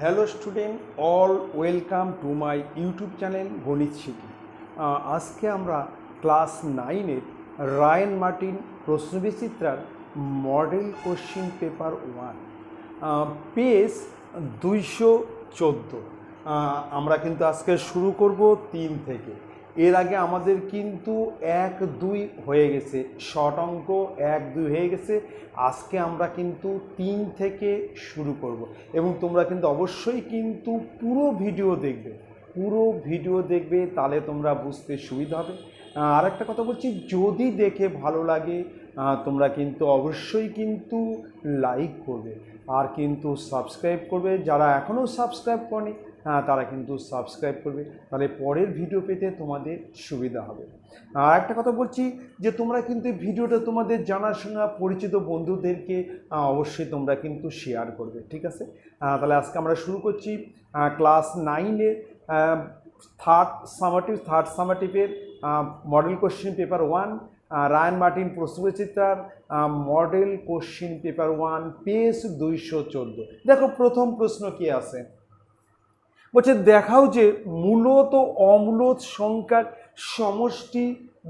Hello student, all welcome to my YouTube channel গণিত শিখি। আজকে আমরা ক্লাস 9-এর রায়ান মার্টিন প্রশ্নবিচিত্রার মডেল কোশ্চিন পেপার 1 পেজ 214 আমরা কিন্তু আজকে শুরু করব 3 থেকে। এর আগে আমাদের কিন্তু 1-2 হয়ে গেছে, শর্ট অঙ্ক 1-2 হয়ে গেছে। আজকে আমরা কিন্তু 3 থেকে শুরু করব এবং তোমরা কিন্তু অবশ্যই কিন্তু পুরো ভিডিও দেখবে, তাহলে তোমরা বুঝতে সুবিধা হবে। আর একটা কথা বলছি, যদি দেখে ভালো লাগে তোমরা কিন্তু অবশ্যই কিন্তু লাইক করবে আর কিন্তু সাবস্ক্রাইব করবে। যারা এখনও সাবস্ক্রাইব করেনি তারা কিন্তু সাবস্ক্রাইব করবে, তাহলে পরের ভিডিও পেতে তোমাদের সুবিধা হবে। আর একটা কথা বলছি যে তোমরা কিন্তু ভিডিওটা তোমাদের জানাশোনা পরিচিত বন্ধুদেরকে অবশ্যই তোমরা কিন্তু শেয়ার করবে, ঠিক আছে? তাহলে আজকে আমরা শুরু করছি ক্লাস 9-এর থার্ড সামাটিভের model question paper 1 Ryan Martin প্রশ্নবিচিত্রার মডেল কোশ্চিন পেপার 1 পেজ 214। দেখো প্রথম প্রশ্ন কি আছে, বলছে দেখাও যে মূলত ও অমূলত সংখ্যার সমষ্টি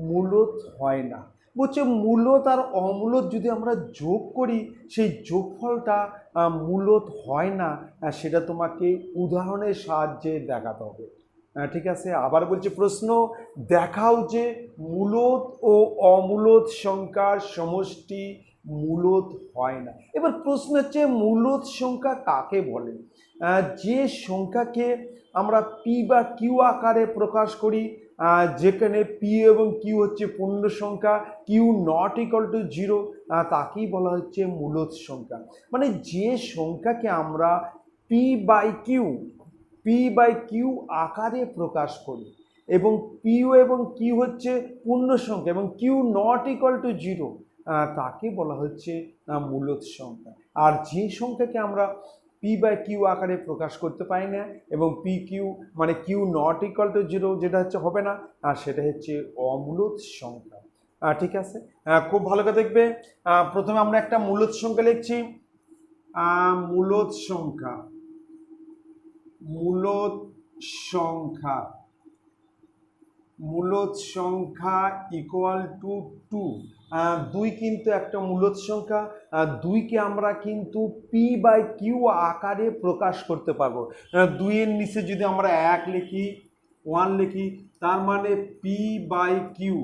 মূলত হয় না। বলছে মূলত আর অমূলত যদি আমরা যোগ করি সেই যোগফলটা মূলত হয় না, সেটা তোমাকে উদাহরণের সাহায্যে দেখাতে হবে, ঠিক আছে? আবার বলছে প্রশ্ন, দেখাও যে মূলত ও অমূলত সংখ্যার সমষ্টি মূলত হয় না। এবার প্রশ্ন হচ্ছে মূলত সংখ্যা কাকে বলে? যে সংখ্যাকে আমরা পি বা কিউ আকারে প্রকাশ করি, যেখানে পি এবং কিউ হচ্ছে পূর্ণ সংখ্যা, কিউ নট ইকুয়াল টু 0, তাকেই বলা হচ্ছে মূলত সংখ্যা। মানে যে সংখ্যাকে আমরা পি বাই কিউ আকারে প্রকাশ করি এবং পিও এবং কিউ হচ্ছে পূর্ণ সংখ্যা এবং কিউ নট ইকুয়াল টু 0, তাকে বলা হচ্ছে মূলত সংখ্যা। আর যে সংখ্যাকে আমরা পি বাই কিউ আকারে প্রকাশ করতে পারি না এবং পি কিউ মানে কিউ নট ইকুয়াল টু 0 যেটা হচ্ছে হবে না, আর সেটা হচ্ছে অমূলত সংখ্যা, ঠিক আছে? খুব ভালো করে দেখবে। প্রথমে আমরা একটা মূলত সংখ্যা লিখছি। মূলত সংখ্যা ইকুয়াল টু 2। 2 কিন্তু একটা মূলত সংখ্যা। 2কে আমরা কিন্তু পি বাই কিউ আকারে প্রকাশ করতে পারবো। 2-এর নিচে যদি আমরা 1 লিখি, 1 লিখি, তার মানে পি বাই কিউ,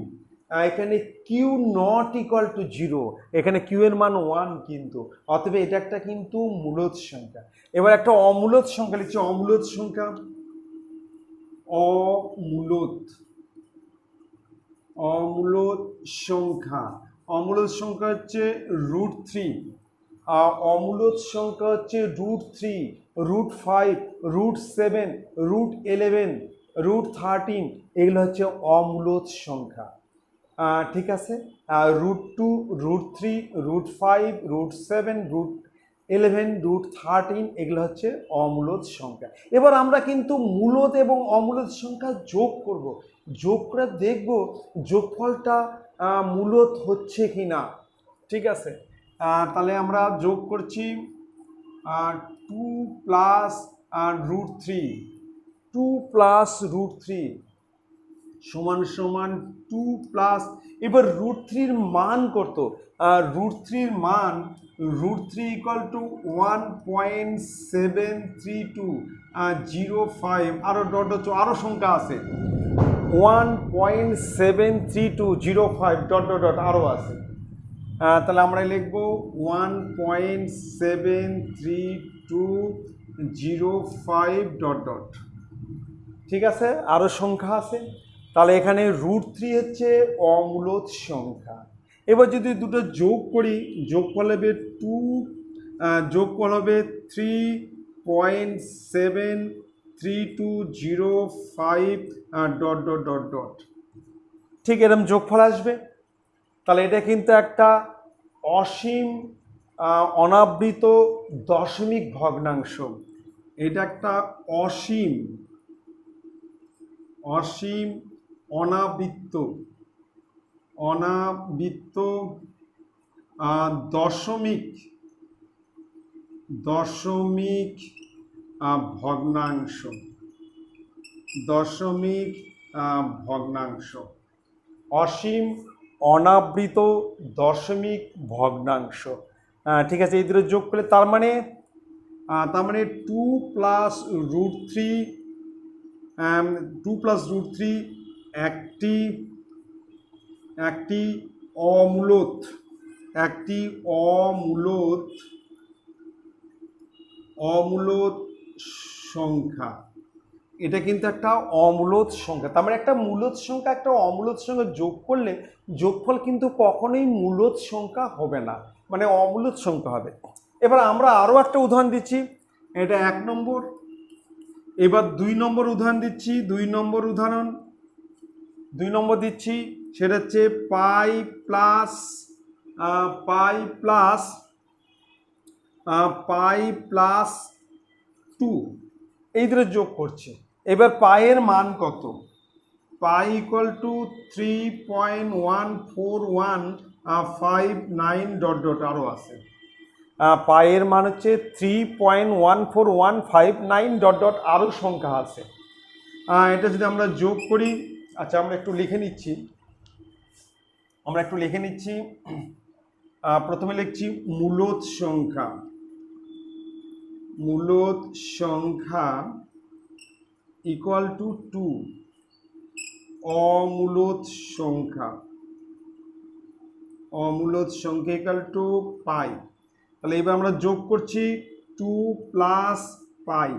এখানে কিউ নট ইকুয়াল টু 0, এখানে কিউ এর মান 1 কিন্তু, অতএব এটা একটা কিন্তু মূলত সংখ্যা। এবার একটা অমূলত সংখ্যা লিখছি। অমূলত সংখ্যা হচ্ছে √3, অমূলত সংখ্যা হচ্ছে √3, √5, √7, √11, √13, এগুলো হচ্ছে অমূলত সংখ্যা, ঠিক আছে? √2, √3, √5, √7, √11, √13, এগুলো হচ্ছে অমূলত সংখ্যা। এবার আমরা কিন্তু মূলত এবং অমূলত সংখ্যা যোগ করব, যোগ করে দেখব যোগফলটা মূলত হচ্ছে কি না, ঠিক আছে? তাহলে আমরা যোগ করছি 2 প্লাস √3 সমান সমান 2 প্লাস, এবার √3-র মান কত? √3 ইকুয়াল টু 1.73205, আরো সংখ্যা আছে, 1.73205 আরো আছে। তাহলে আমরা লিখব 1.73205 ঠিক আছে? আরো সংখ্যা আছে। তাহলে এখানে √3 হচ্ছে অমূলত সংখ্যা। এবার যদি দুটো যোগ করি, যোগফল হবে 3.73205 ঠিক এরকম যোগফল আসবে। তাহলে এটা কিন্তু একটা অসীম অনাবৃত দশমিক ভগ্নাংশ, এটা একটা অসীম অনাবৃত্ত দশমিক ভগ্নাংশ, দশমিক ভগ্নাংশ, অসীম অনাবৃত দশমিক ভগ্নাংশ। ঠিক আছে, এই দুটো যোগ করলে তার মানে 2 plus root three, 2 plus root three একটি অমূলত, অমূলত সংখ্যা। এটা কিন্তু একটা অমূলত সংখ্যা, তার মানে একটা মূলত সংখ্যা একটা অমূলত সংখ্যা যোগ করলে যোগফল কিন্তু কখনোই মূলত সংখ্যা হবে না, মানে অমূলত সংখ্যা হবে। এবার আমরা আরও একটা উদাহরণ দিচ্ছি, এটা 1 নম্বর। এবার 2 নম্বর উদাহরণ দিচ্ছি, 2 নম্বর দিচ্ছি, সেটা হচ্ছে পাই প্লাস 2, এই দুটো যোগ করছে। এবার পায়ের মান কত? পাই ইকুয়াল টু 3.14159 ডট ডট আরও আছে। পায়ের মান হচ্ছে 3.14159 ডট ডট আরও সংখ্যা আছে। এটা যদি আমরা যোগ করি, আচ্ছা আমরা একটু লিখে নিচ্ছি, প্রথমে লিখছি মূলত সংখ্যা ইকুয়াল টু 2, অমূলত সংখ্যা ইকুয়াল টু পাই। তাহলে এবার আমরা যোগ করছি 2 প্লাস পাই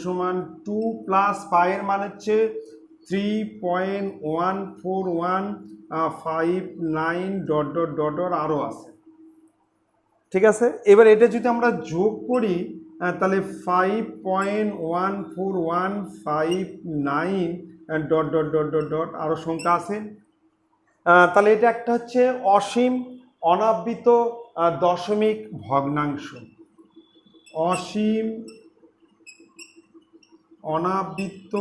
সমান 2 প্লাস পাইয়ের মান হচ্ছে 3.14159 ডট ডট ডট ডট আরও আছে। ঠিক আছে, এবার এটা যদি আমরা যোগ করি তাহলে 5.14159 dot dot dot dot dot আরও সংখ্যা আছে। তাহলে এটা একটা হচ্ছে অসীম অনাবৃত দশমিক ভগ্নাংশ, অসীম অনাবৃত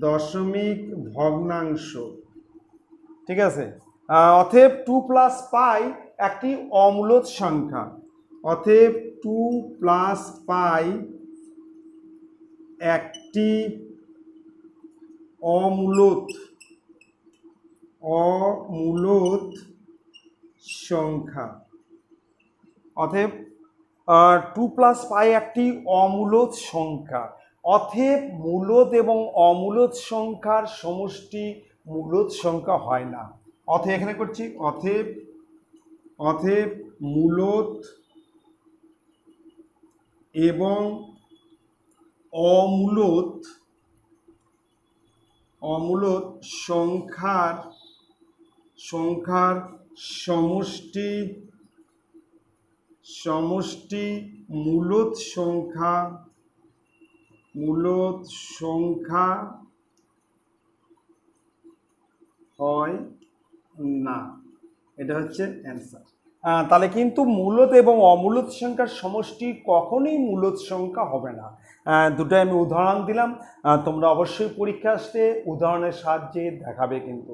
দশমিক ভগ্নাংশ। ঠিক আছে, অতএব 2 প্লাস পাই একটি অমূলত সংখ্যা, অতএব 2 প্লাস পাই একটি অমূলত সংখ্যা। অতএব 2 প্লাস পাই একটি অমূলত সংখ্যা। অতএব মূলত এবং অমূলত সংখ্যার সমষ্টি মূলত সংখ্যা হয় না। অতএব এখানে করছি অতএব মূলত এবং অমূলত সংখ্যার সমষ্টি মূলত সংখ্যা হয় না। এটা হচ্ছে অ্যান্সার। তাহলে কিন্তু মূলত এবং অমূলত সংখ্যার সমষ্টি কখনোই মূলত সংখ্যা হবে না। দুটোই আমি উদাহরণ দিলাম, তোমরা অবশ্যই পরীক্ষা আসতে উদাহরণের সাহায্যে দেখাবে কিন্তু।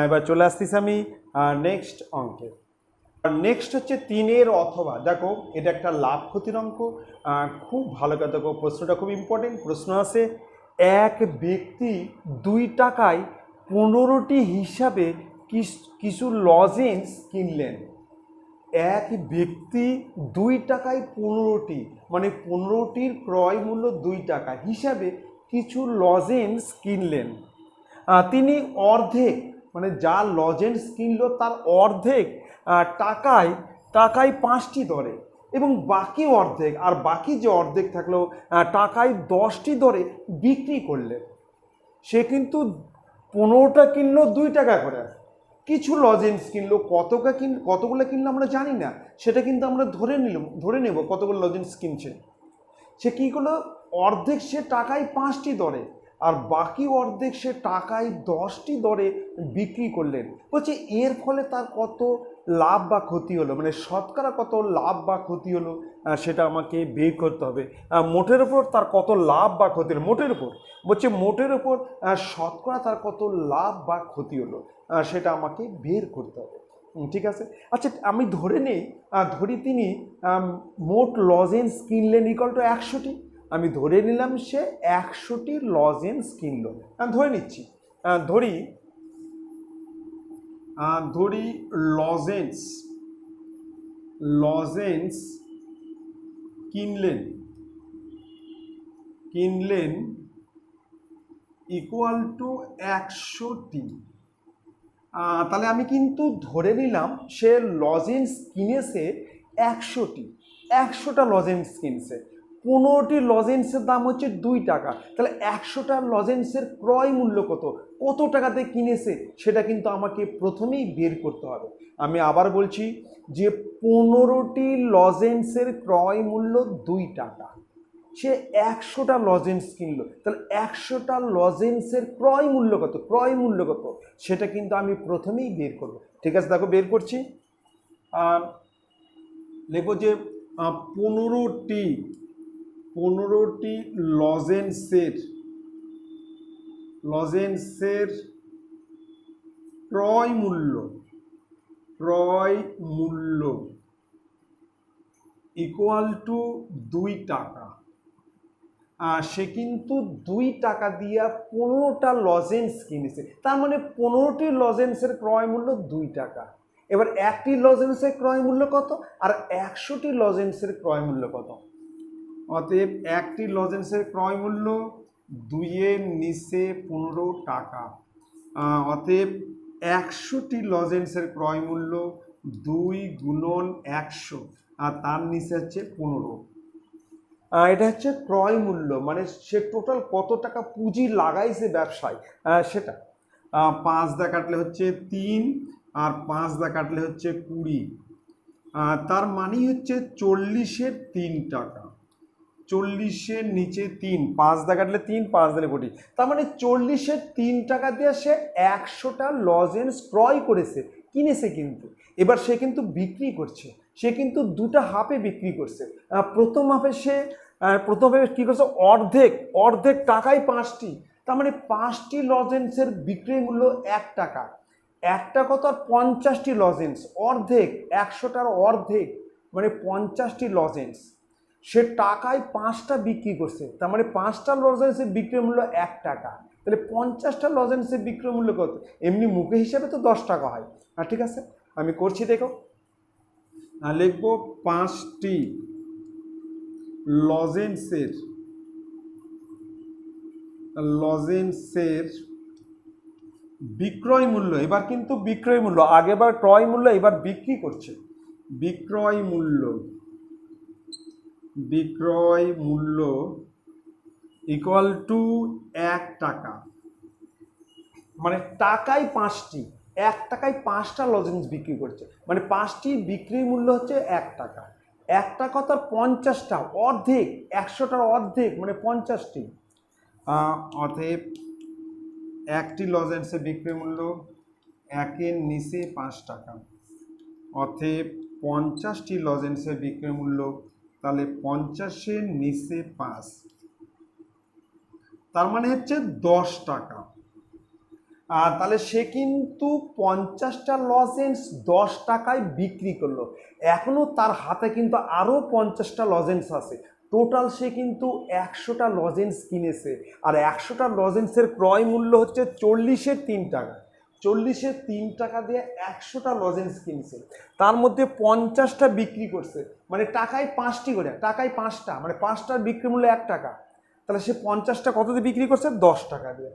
এবার চলে আসতেছি আমি নেক্সট অঙ্কে। নেক্সট হচ্ছে 3 অথবা। দেখো এটা একটা লাভ ক্ষতির অঙ্ক, খুব ভালো কথা। দেখো প্রশ্নটা খুব ইম্পর্টেন্ট প্রশ্ন আছে, এক ব্যক্তি 2 টাকায় 15টি হিসাবে কিছু লজেন্স কিনলেন। এক ব্যক্তি 2 টাকায় 15টি, মানে 15টির ক্রয় মূল্য 2 টাকা হিসাবে কিছু লজেন্স কিনলেন। তিনি অর্ধেক, মানে যা লজেন্স কিনলো তার অর্ধেক টাকায় 5টি দরে, এবং বাকি অর্ধেক, আর বাকি যে অর্ধেক থাকলো টাকায় 10টি দরে বিক্রি করলেন। সে কিন্তু 15টা কিনলো 2 টাকা করে, কিছু লজেন্স কিনলো, কতগুলো কিনলো আমরা জানি না, সেটা কিন্তু আমরা ধরে নেব কতগুলো লজেন্স কিনছে। সে কী করলো, অর্ধেক সে টাকায় 5টি দরে আর বাকি অর্ধেক সে টাকায় 10টি দরে বিক্রি করলেন। বলছে এর ফলে তার কত লাভ বা ক্ষতি হলো, মানে শতকরা কত লাভ বা ক্ষতি হলো সেটা আমাকে বের করতে হবে। মোটের উপর তার কত লাভ বা ক্ষতি হলো, মোটের উপর বলছে মোটের উপর শতকরা তার কত লাভ বা ক্ষতি হলো সেটা আমাকে বের করতে হবে। ঠিক আছে। আচ্ছা আমি ধরে নেই, ধরি তিনি মোট লজেন্স কিনলেন ইকুয়াল টু 100টি। আমি ধরে নিলাম সে 100টি লজেন্স কিনলো। ধরে নিচ্ছি, ধরি লজেন্স কিনলেন ইকুয়াল টু 100টি। তাহলে আমি কিন্তু ধরে নিলাম সে লজেন্স কিনেছে 100টা লজেন্স কিনছে। 15টি লজেন্সের দাম হচ্ছে 2 টাকা। তাহলে 100টা লজেন্সের ক্রয় মূল্য কত টাকাতে কিনেছে সেটা কিন্তু আমাকে প্রথমেই বের করতে হবে। আমি আবার বলছি যে 15টি লজেন্সের ক্রয় মূল্য 2 টাকা, সে 100টা লজেন্স কিনলো। তাহলে 100টা লজেন্সের ক্রয় মূল্য কত সেটা কিন্তু আমি প্রথমেই বের করব। ঠিক আছে, দেখো বের করছি। লিখবো যে 15টি লজেন্সের ক্রয় মূল্য ইকুয়াল টু 2 টাকা। সে কিন্তু 2 টাকা দিয়ে 15টা লজেন্স কিনেছে। তার মানে 15টি লজেন্সের ক্রয় মূল্য 2 টাকা। এবার একটি লজেন্সের ক্রয় মূল্য কত আর 100টি লজেন্সের ক্রয় মূল্য কত? অতএব একটি লজেন্সের ক্রয় মূল্য 2 এর নিচে 15 টাকা। অতএব 100টি লজেন্সের ক্রয় মূল্য 2 গুণন 100 আর তার নিচে হচ্ছে 15। এটা হচ্ছে ক্রয় মূল্য, মানে সে টোটাল কত টাকা পুঁজি লাগাইছে ব্যবসায় সেটা। 5 দা কাটলে হচ্ছে 3 আর 5 দা কাটলে হচ্ছে 20। তার মানে হচ্ছে 40-এর 3 টাকা। 40-এর নিচে 3, 5 দা কাটলে 3, 5 দিলে 20। তার মানে 40-এর 3 টাকা দিয়ে সে 100টা লজেন্স ক্রয় করেছে, কিনেছে কিন্তু। এবার সে কিন্তু বিক্রি করছে, সে কিন্তু 2টা হাফে বিক্রি করছে। প্রথম হাফে সে প্রথমে কী করছে, অর্ধেক টাকায় 5টি। তার মানে 5টি লজেন্সের বিক্রি মূল্য 1 টাকা। 1 টাকা তো আর 50টি লজেন্স, অর্ধেক 100টার অর্ধেক মানে 50টি লজেন্স সে টাকায় 5টা বিক্রি করছে। তার মানে 5টা লজেন্সের বিক্রয় মূল্য 1 টাকা। তাহলে 50টা লজেন্সের বিক্রয় মূল্য কত? এমনি মুখে হিসাবে তো 10 টাকা হয়। ঠিক আছে, আমি করছি, দেখো। লিখবো 5টি লজেন্সের বিক্রয় মূল্য। এবার কিন্তু বিক্রয় মূল্য, আগেবার ক্রয় মূল্য, এবার বিক্রি করছে। বিক্রয় মূল্য ইকুয়াল টু 1 টাকা। মানে টাকায় 5টি, 1 টাকায় 5টা লজেন্স বিক্রি করছে, মানে 5টি বিক্রি মূল্য হচ্ছে 1 টাকা। 1 টাকা তো 50টা, অর্ধেক, 100টার অর্ধেক মানে 50টি। অতএব একটি লজেন্সের বিক্রি মূল্য 1-এর নিচে 5 টাকা। অতএব 50টি লজেন্সের বিক্রি মূল্য, তাহলে 50-এর নিচে 5, তার মানে হচ্ছে 10 টাকা। তাহলে সে কিন্তু 50টা লজেন্স 10 টাকায় বিক্রি করলো। এখনও তার হাতে কিন্তু আরও 50টা লজেন্স আছে। টোটাল সে কিন্তু 100টা লজেন্স কিনেছে, আর 100টা লজেন্সের ক্রয় মূল্য হচ্ছে 40-এর 3 টাকা। 40-এর 3 টাকা দিয়ে 100টা লজেন্স কিনছে, তার মধ্যে 50টা বিক্রি করছে, মানে টাকায় 5টি করে, টাকায় 5টা মানে 5টার বিক্রি মূল্য 1 টাকা। তাহলে সে 50টা কত দিয়ে বিক্রি করছে? 10 টাকা দিয়ে।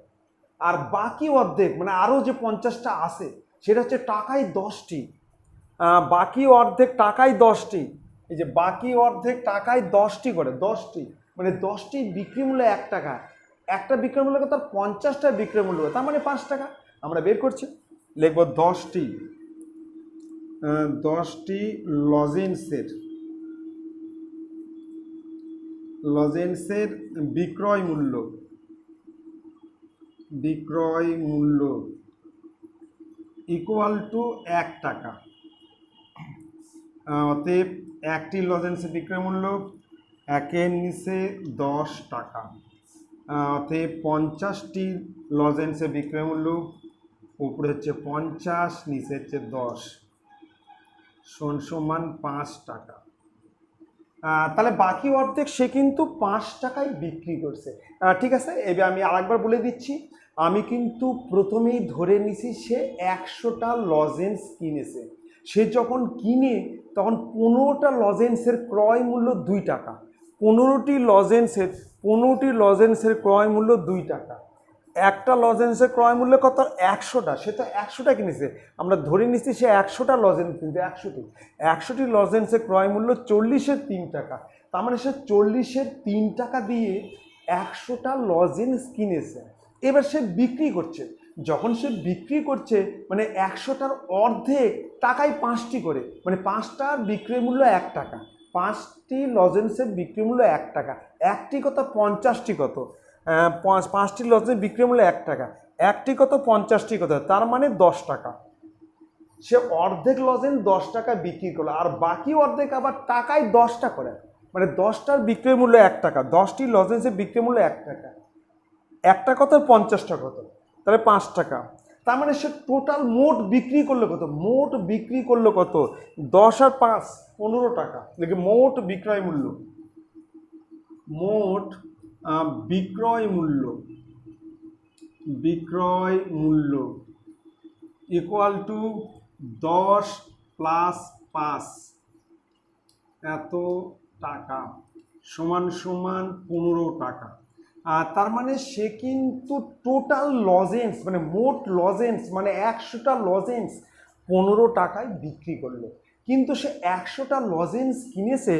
আর বাকি অর্ধেক মানে আরও যে 50টা আছে সেটা হচ্ছে টাকায় 10টি। বাকি অর্ধেক টাকায় 10টি, এই যে বাকি অর্ধেক টাকায় 10টি করে, 10টি মানে 10টি বিক্রি মূল্য 1 টাকা। একটা বিক্রয় মূল্য তার 50টা বিক্রয় মূল্য, তার মানে 5 টাকা। আমরা বের করছি, লিখব 10টি লজেন্সের বিক্রয় মূল্য বিক্রয় মূল্য ইকুয়াল টু 1 টাকা। অতএব একটি লজেন্সের বিক্রয় মূল্য 1-এর নিচে 10 টাকা। অতএব 50টি লজেন্সের বিক্রয় মূল্য উপরে হচ্ছে 50, নিচে হচ্ছে 10 সমান 5 টাকা। তাহলে বাকি অর্ধেক সে কিন্তু 5 টাকায় বিক্রি করছে। ঠিক আছে, এবার আমি আরেকবার বলে দিচ্ছি। আমি কিন্তু প্রথমেই ধরে নিছি সে 100টা লজেন্স কিনেছে। সে যখন কিনে তখন 15টা লজেন্সের ক্রয় মূল্য 2 টাকা। 15টি লজেন্সের ক্রয় মূল্য 2 টাকা। একটা লজেন্সের ক্রয় মূল্য কত? 100টা। সে তো 100টা কিনেছে, আমরা ধরে নিচ্ছি সে 100টা লজেন্স কিনছে। 100টি লজেন্সের ক্রয় মূল্য 40-এর 3 টাকা। তার মানে সে 40-এর 3 টাকা দিয়ে 100টা লজেন্স কিনেছে। এবার সে বিক্রি করছে। যখন সে বিক্রি করছে মানে 100টার অর্ধেক টাকায় 5টি করে, মানে 5টার বিক্রয় মূল্য 1 টাকা। 5টি লজেন্সের বিক্রয় মূল্য 1 টাকা। একটি কত? 50টি কত? 5টি লজেন্সের বিক্রয় মূল্য 1 টাকা। একটি কত? 50টি কত? তার মানে 10 টাকা। সে অর্ধেক লজেন্স 10 টাকা বিক্রি করলো, আর বাকি অর্ধেক আবার টাকায় 10টা করে, মানে 10টার বিক্রয় মূল্য 1 টাকা। 10টি লজেন্সের বিক্রয় মূল্য 1 টাকা। একটা কত? 50টা কত? তাহলে 5 টাকা। তার মানে সে টোটাল মোট বিক্রি করলো কত? মোট বিক্রি করলো কত? 10 আর 5 15 টাকা। দেখি মোট বিক্রয় মূল্য, মোট বিক্রয় মূল্য ইকুয়াল টু 10 প্লাস 5 এত টাকা সমান 15 টাকা। তার মানে সে কিন্তু টোটাল লজেন্স মানে মোট লজেন্স মানে 100টা লজেন্স 15 টাকায় বিক্রি করলো। কিন্তু সে 100টা লজেন্স কিনেছে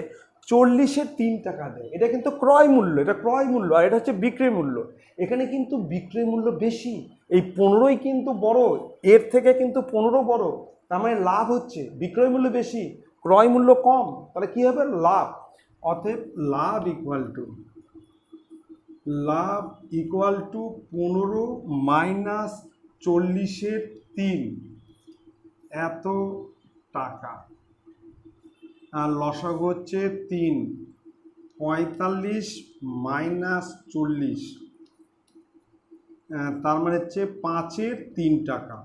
40-এর 3 টাকা দেয়। এটা কিন্তু ক্রয় মূল্য, এটা ক্রয় মূল্য, আর এটা হচ্ছে বিক্রয় মূল্য। এখানে কিন্তু বিক্রয় মূল্য বেশি, এই 15ই কিন্তু বড়, এর থেকে কিন্তু 15 বড়। তার মানে লাভ হচ্ছে, বিক্রয় মূল্য বেশি, ক্রয় মূল্য কম, তাহলে কী হবে? লাভ। অতএব লাভ ইকুয়াল টু 15 মাইনাস 40-এর 3 এত টাকা। আর লসাগু হচ্ছে 3, 45 মাইনাস 40, তার মানে হচ্ছে 5-এর 3 টাকা।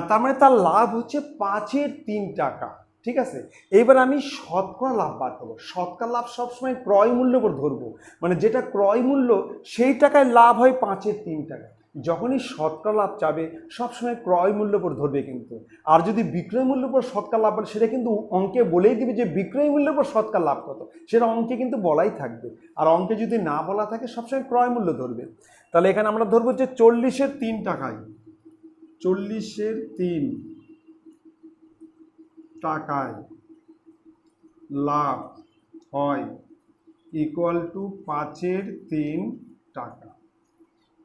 তার মানে তার লাভ হচ্ছে 5-এর 3 টাকা। ঠিক আছে, এইবার আমি শতকরা লাভ বার করবো। শতকরা লাভ সবসময় ক্রয় মূল্যের উপর ধরবো, মানে যেটা ক্রয় মূল্য সেই টাকায় লাভ হয় 5-এর 3 টাকা। যখনই শতকরা লাভ চাবে সবসময় ক্রয় মূল্যের উপর ধরবে কিন্তু। আর যদি বিক্রয় মূল্যের উপর শতকরা লাভ বলে সেটা কিন্তু অঙ্কে বলেই দিবে যে বিক্রয় মূল্যের উপর শতকরা লাভ কত, সেটা অঙ্কে কিন্তু বলাই থাকবে। আর অঙ্কে যদি না বলা থাকে সবসময় ক্রয় মূল্য ধরবে। তাহলে এখানে আমরা ধরবো যে 40-এর 3 টাকায়, 40-এর 3 টাকায় লাভ হয় ইকুয়াল টু 5-এর 3 টাকা।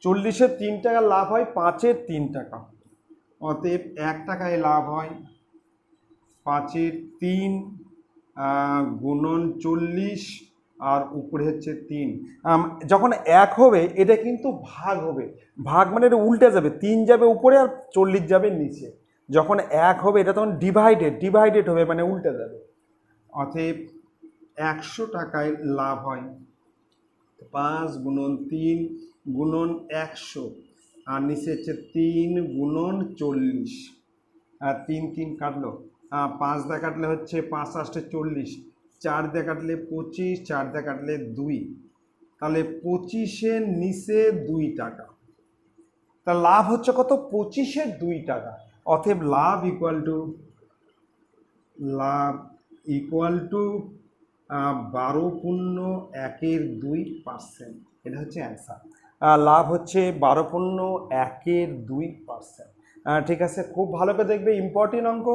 40-এর 3 টাকা লাভ হয় 5-এর 3 টাকা। অতএব 1 টাকায় লাভ হয় 5-এর 3 গুণন 40 আর উপরে হচ্ছে 3। যখন 1 হবে এটা কিন্তু ভাগ হবে, ভাগ মানে এটা উল্টে যাবে, 3 যাবে উপরে আর 40 যাবে নিচে। যখন 1 হবে এটা তখন ডিভাইডেড হবে, মানে উল্টে যাবে। অতএব 100 টাকায় লাভ হয় 5 গুণন 3 গুণন 100 আর নিচে হচ্ছে 3 গুণন 40। আর 3 3 কাটলো, 5 দিয়ে কাটলে হচ্ছে 5 8 40, 4 দিয়ে কাটলে 25, 4 দিয়ে কাটলে 2, তাহলে 25-এর নিচে 2 টাকা। তা লাভ হচ্ছে কত? 25-এর 2 টাকা। অতএব লাভ ইকুয়াল টু 12.1/2%। এটা হচ্ছে অ্যান্সার। লাভ হচ্ছে 12.1/2%। ঠিক আছে, খুব ভালো করে দেখবে, ইম্পর্টেন্ট অঙ্ক।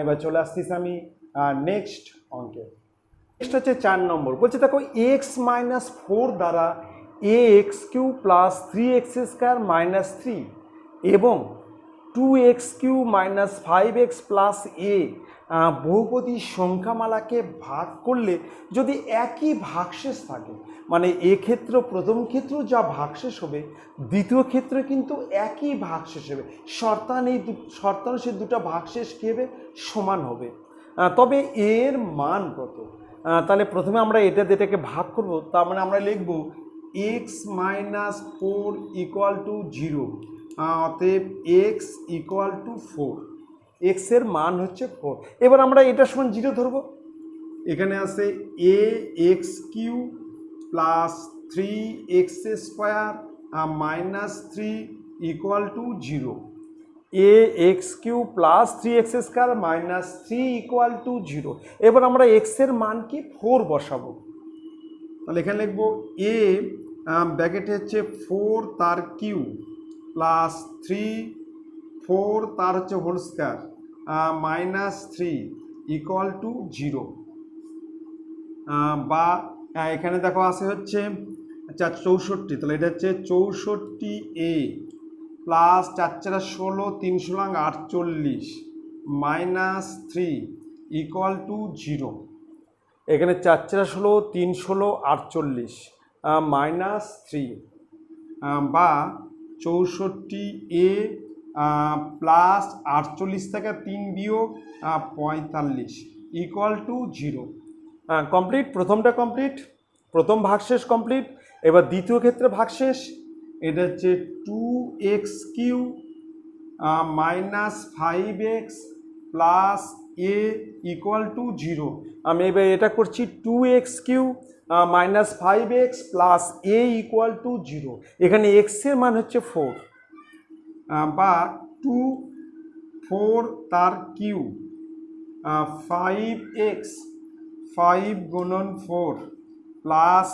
এবার চলে আসছিস আমি নেক্সট অঙ্কে। নেক্সট হচ্ছে 4 নম্বর। বলছে দেখো x-4 দ্বারা ax³ + 3x² - 3 এবং 2x³ minus 5x plus a বহুপদী সংখ্যামালাকে ভাগ করলে যদি একই ভাগশেষ থাকে, মানে এক্ষেত্রে প্রথম ক্ষেত্রেও যা ভাগশেষ হবে দ্বিতীয় ক্ষেত্রে কিন্তু একই ভাগশেষ হবে, শর্তানুসারে দুটো ভাগশেষ কী হবে, সমান হবে। তবে এর মান কত? তাহলে প্রথমে আমরা এটাকে ভাগ করব, তার মানে আমরা লিখব x - 4 = 0, অতএব x = 4, x এর মান হচ্ছে 4। এবার আমরা এটা সমান 0 ধরব। এখানে আছে ax³ plus 3x² minus 3 = 0, ax³ plus 3x² minus 3 = 0। এবার আমরা x এর মান কি 4 বসাবো, তাহলে এখানে লিখবো a ব্র্যাকেটে হচ্ছে 4 তার কিউ প্লাস 3 4 তার হচ্ছে হোল স্কয়ার মাইনাস 3 = 0, বা এখানে দেখো আছে হচ্ছে 64, তাহলে এটা হচ্ছে 64a প্লাস 4 4 16 3 16 48 মাইনাস 3 = 0। এখানে 4 4 16 3 16 48 মাইনাস 3, বা 64a প্লাস 48 থেকে 3 বিয়োগ 45 = 0। কমপ্লিট, প্রথমটা কমপ্লিট, প্রথম ভাগশেষ কমপ্লিট। এবার দ্বিতীয় ক্ষেত্রে ভাগশেষ, এটা হচ্ছে 2x³ minus 5x plus a = 0। আমি এবার এটা করছি 2x³ minus 5x plus a = 0। এখানে x এর মান হচ্ছে 4, বা 2 4 তার কিউ 5x 5 গুণন 4 প্লাস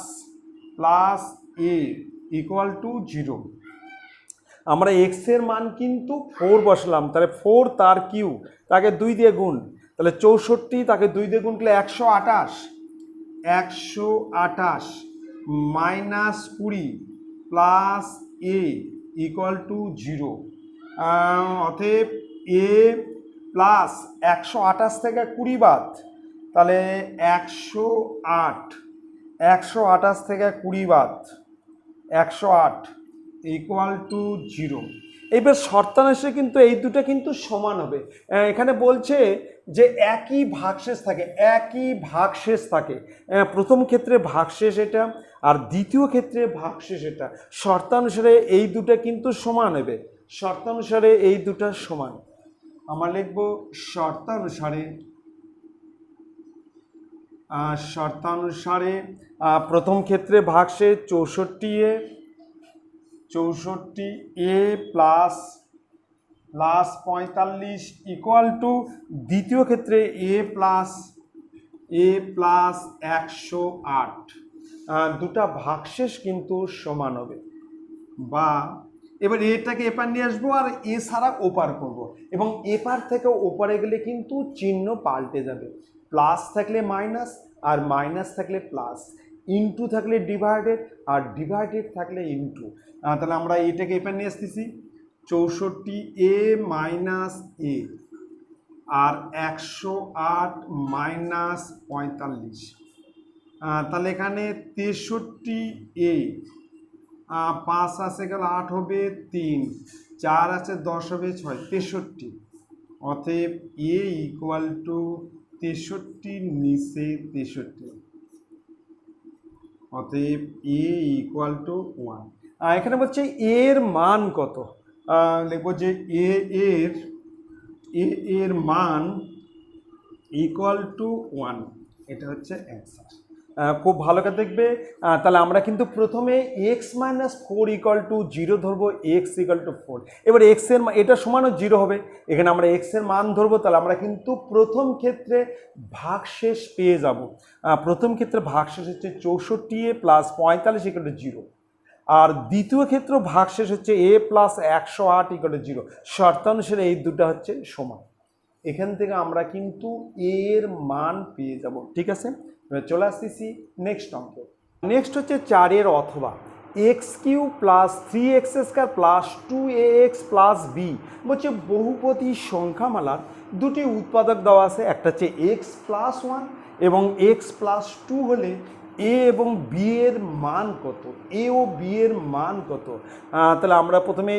প্লাস a = 0। আমরা x এর মান কিন্তু 4 বসলাম, তাহলে 4 তার কিউ তাকে 2 দিয়ে গুণ, তাহলে 64 তাকে 2 দিয়ে গুণ করলে 128 মাইনাস 20 প্লাস a = 0, অতএব a প্লাস 128 থেকে 20 বাদ, তাহলে 128 থেকে 20 বাদ 108 = 0। এইবার শর্তানুসারে কিন্তু এই দুটো কিন্তু সমান হবে। এখানে বলছে যে একই ভাগশেষ থাকে, প্রথম ক্ষেত্রে ভাগশেষ এটা আর দ্বিতীয় ক্ষেত্রে ভাগশেষ এটা, শর্তানুসারে এই দুটো কিন্তু সমান হবে, শর্তানুসারে এই দুটো সমান। আমরা লিখব শর্তানুসারে প্রথম ক্ষেত্রে ভাগশেষ 64a প্লাস 45 = দ্বিতীয় ক্ষেত্রে a প্লাস 108, দুটা ভাগশেষ কিন্তু সমান হবে। বা এবার এটাকে এপার নিয়ে আসবো আর এ ছাড়া ওপার করব, এবং এপার থেকে ওপারে গেলে কিন্তু চিহ্ন পাল্টে যাবে, প্লাস থাকলে মাইনাস আর মাইনাস থাকলে প্লাস, ইনটু থাকলে ডিভাইডেড আর ডিভাইডেড থাকলে ইনটু। তাহলে আমরা এটাকে এপার নিয়ে আসতেছি 64a minus a R 108 minus 45, তাহলে এখানে 63a 5 আছে গেল 8 হবে 3 4 আছে 10 হবে 6 63, অতএব a = 63 নিচে 63, অতএব a = 1। এখানে বলছে এর মান কত, লিখবো যে এর মান = 1, এটা হচ্ছে অ্যান্সার। খুব ভালো করে দেখবে। তাহলে আমরা কিন্তু প্রথমে x - 4 = 0 ধরবো, x = 4। এবার x এর এটা সমানও 0 হবে, এখানে আমরা x এর মান ধরবো, তাহলে আমরা কিন্তু প্রথম ক্ষেত্রে ভাগশেষ পেয়ে যাব। প্রথম ক্ষেত্রে ভাগশেষ হচ্ছে 64a প্লাস 45 = 0, আর দ্বিতীয় ক্ষেত্র ভাগশেষ হচ্ছে a প্লাস 108 = 0। শর্তানুসারে এই দুটো হচ্ছে সমান, এখান থেকে আমরা কিন্তু এর মান পেয়ে যাব। ঠিক আছে, চলে আসতেছি নেক্সট অঙ্কে। নেক্সট হচ্ছে 4 অথবা। X cube plus 3x square plus 2ax plus b বলছে বহুপদী সংখ্যামালার দুটি উৎপাদক দেওয়া আছে, একটা হচ্ছে এক্স প্লাস 1 এবং এক্স প্লাস 2 হলে এ এবং বি এর মান কত, এ ও বি এর মান কত। তাহলে আমরা প্রথমে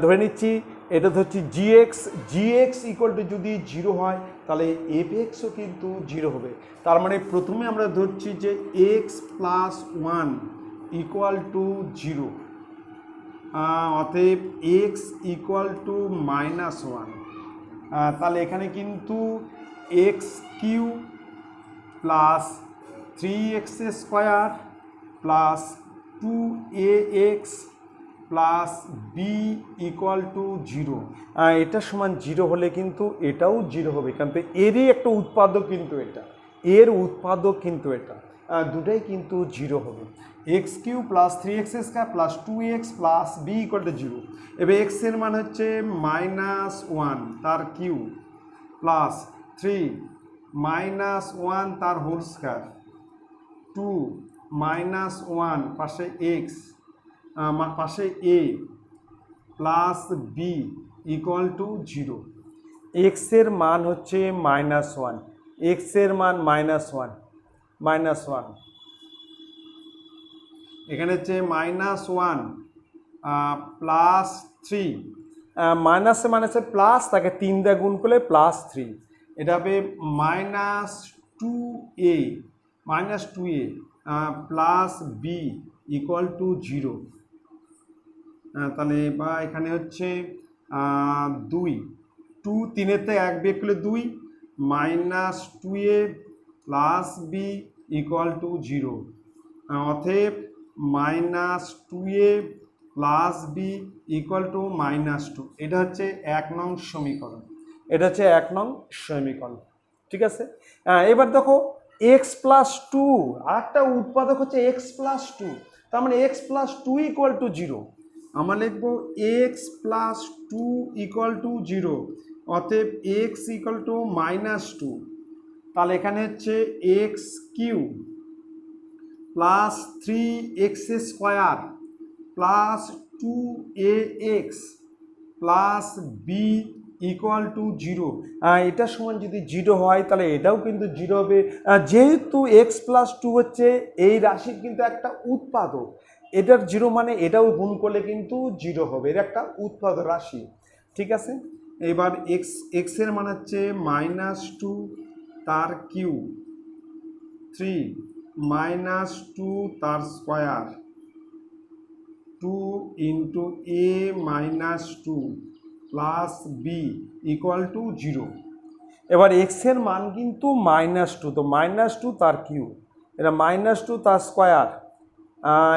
ধরে নিচ্ছি এটা ধরছি জিএক্স, জিএক্স ইকুয়াল টু যদি 0 হয় তাহলে এফ এক্সও কিন্তু 0 হবে। তার মানে প্রথমে আমরা ধরছি যে এক্স প্লাস 1 ইকুয়াল টু 0, অতএব এক্স ইকুয়াল টু -1। তাহলে এখানে কিন্তু x cube plus 3x square plus 2ax plus b equal to 0, এটা সমান 0 হলে কিন্তু এটাও 0 হবে, কারণ এরই একটা উৎপাদক কিন্তু এটা, এর উৎপাদক কিন্তু এটা, দুটাই কিন্তু 0 হবে। X cube plus 3x square plus 2x plus b equal to 0। এবার এক্স এর মান হচ্ছে -1 তার কিউ প্লাস 3 -1 তার হোল স্কোয়ার 2 -1 পাশে এক্স পাশে এ প্লাস বি ইকুয়াল টু 0। এক্সের মান হচ্ছে -1, এক্সের মান -1 এখানে হচ্ছে -1 প্লাস 3, মাইনাসে মাইনাসে প্লাস, তাকে 3 দিয়ে গুণ করলে +3, এটা হবে -2a plus b equal to 0। তাহলে বা এখানে হচ্ছে 2 3-এর থেকে 1 বিয়োগ করলে 2, -2a plus b equal to 0, অতএব -2a plus b equal to -2। এটা হচ্ছে 1 নং সমীকরণ, এটা হচ্ছে 1 নং সমীকরণ, ঠিক আছে। এবার দেখো এক্স প্লাস 2, আর একটা উৎপাদক হচ্ছে এক্স প্লাস 2, তার মানে এক্স প্লাস 2 ইকুয়াল টু 0। আমরা লিখবো এক্স প্লাস 2 ইকুয়াল টু 0, অতএব এক্স ইকুয়াল টু -2। তাহলে এখানে হচ্ছে x cube plus 3x square plus 2ax plus b equal to 0, এটা সমান যদি 0 হয় তাহলে এটাও কিন্তু 0 হবে। যেহেতু এক্স প্লাস 2 হচ্ছে এই রাশির কিন্তু একটা উৎপাদক, এটার 0 মানে এটাও গুণ করলে কিন্তু 0 হবে, এর একটা উৎপাদক রাশি, ঠিক আছে। এবার এক্সের মান হচ্ছে -2 তার কিউ 3 -2 তার square 2 into a -2 plus b equal to 0। এবার এক্সের মান কিন্তু -2, তো -2 তার কিউ, এটা -2 তার স্কোয়ার,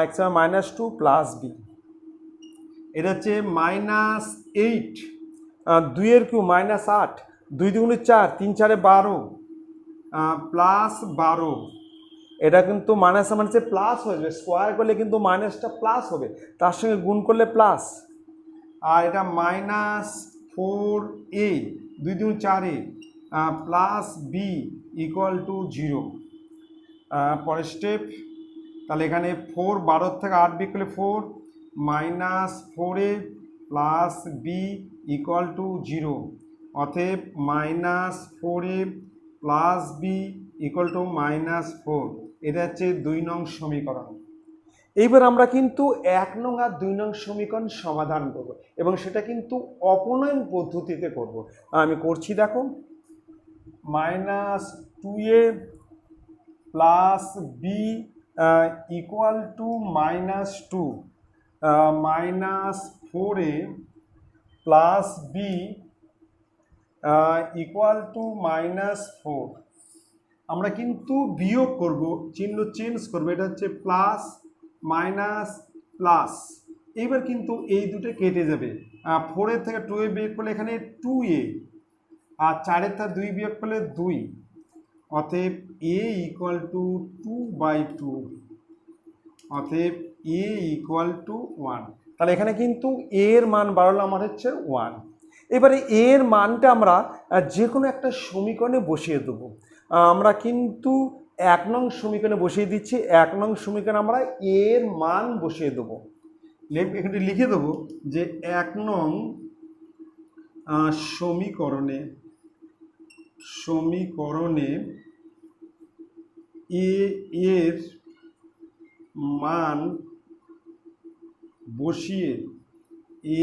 এক্স -2 প্লাস বি, এটা হচ্ছে -8, 2-এর কিউ -8, 2 2 4, 3 4 12 প্লাস 12, এটা কিন্তু মাইনাস মাইনাসে প্লাস হয়ে যাবে, স্কোয়ার করলে কিন্তু মাইনাসটা প্লাস হবে, তার সঙ্গে গুণ করলে প্লাস, আর এটা -4a 2 2 4 plus b equal to 0। পরের স্টেপ, তাহলে এখানে 4 12 থেকে 8 বিয়োগ করলে 4 -4a plus b equal to 0, অতএব -4a plus b equal to -4, এটা হচ্ছে 2 নং সমীকরণ। এইবার আমরা কিন্তু 1 নং আর 2 নং সমীকরণ সমাধান করব, এবং সেটা কিন্তু অপনয়ন পদ্ধতিতে করব। আমি করছি, দেখো -2a plus b equal to -2, -4a plus b equal to -4। আমরা কিন্তু বিয়োগ করব, চিহ্ন চেঞ্জ করবো, এটা হচ্ছে প্লাস মাইনাস প্লাস। এইবার কিন্তু এই দুটো কেটে যাবে, 4-এর থেকে 2a বিয়োগ করলে এখানে 2a, আর 4-এর থেকে 2 বিয়োগ করলে 2, অতএব a ইকুয়াল টু 2/2, অতএব a ইকুয়াল টু 1। তাহলে এখানে কিন্তু a এর মান বাড়ালো আমার হচ্ছে 1। এবারে a এর মানটা আমরা যে কোনো একটা সমীকরণে বসিয়ে দেবো। আমরা কিন্তু 1 নং সমীকরণে বসিয়ে দিচ্ছি। 1 নং সমীকরণে আমরা এর মান বসিয়ে দেবো। এখানে লিখে দেবো যে 1 নং সমীকরণে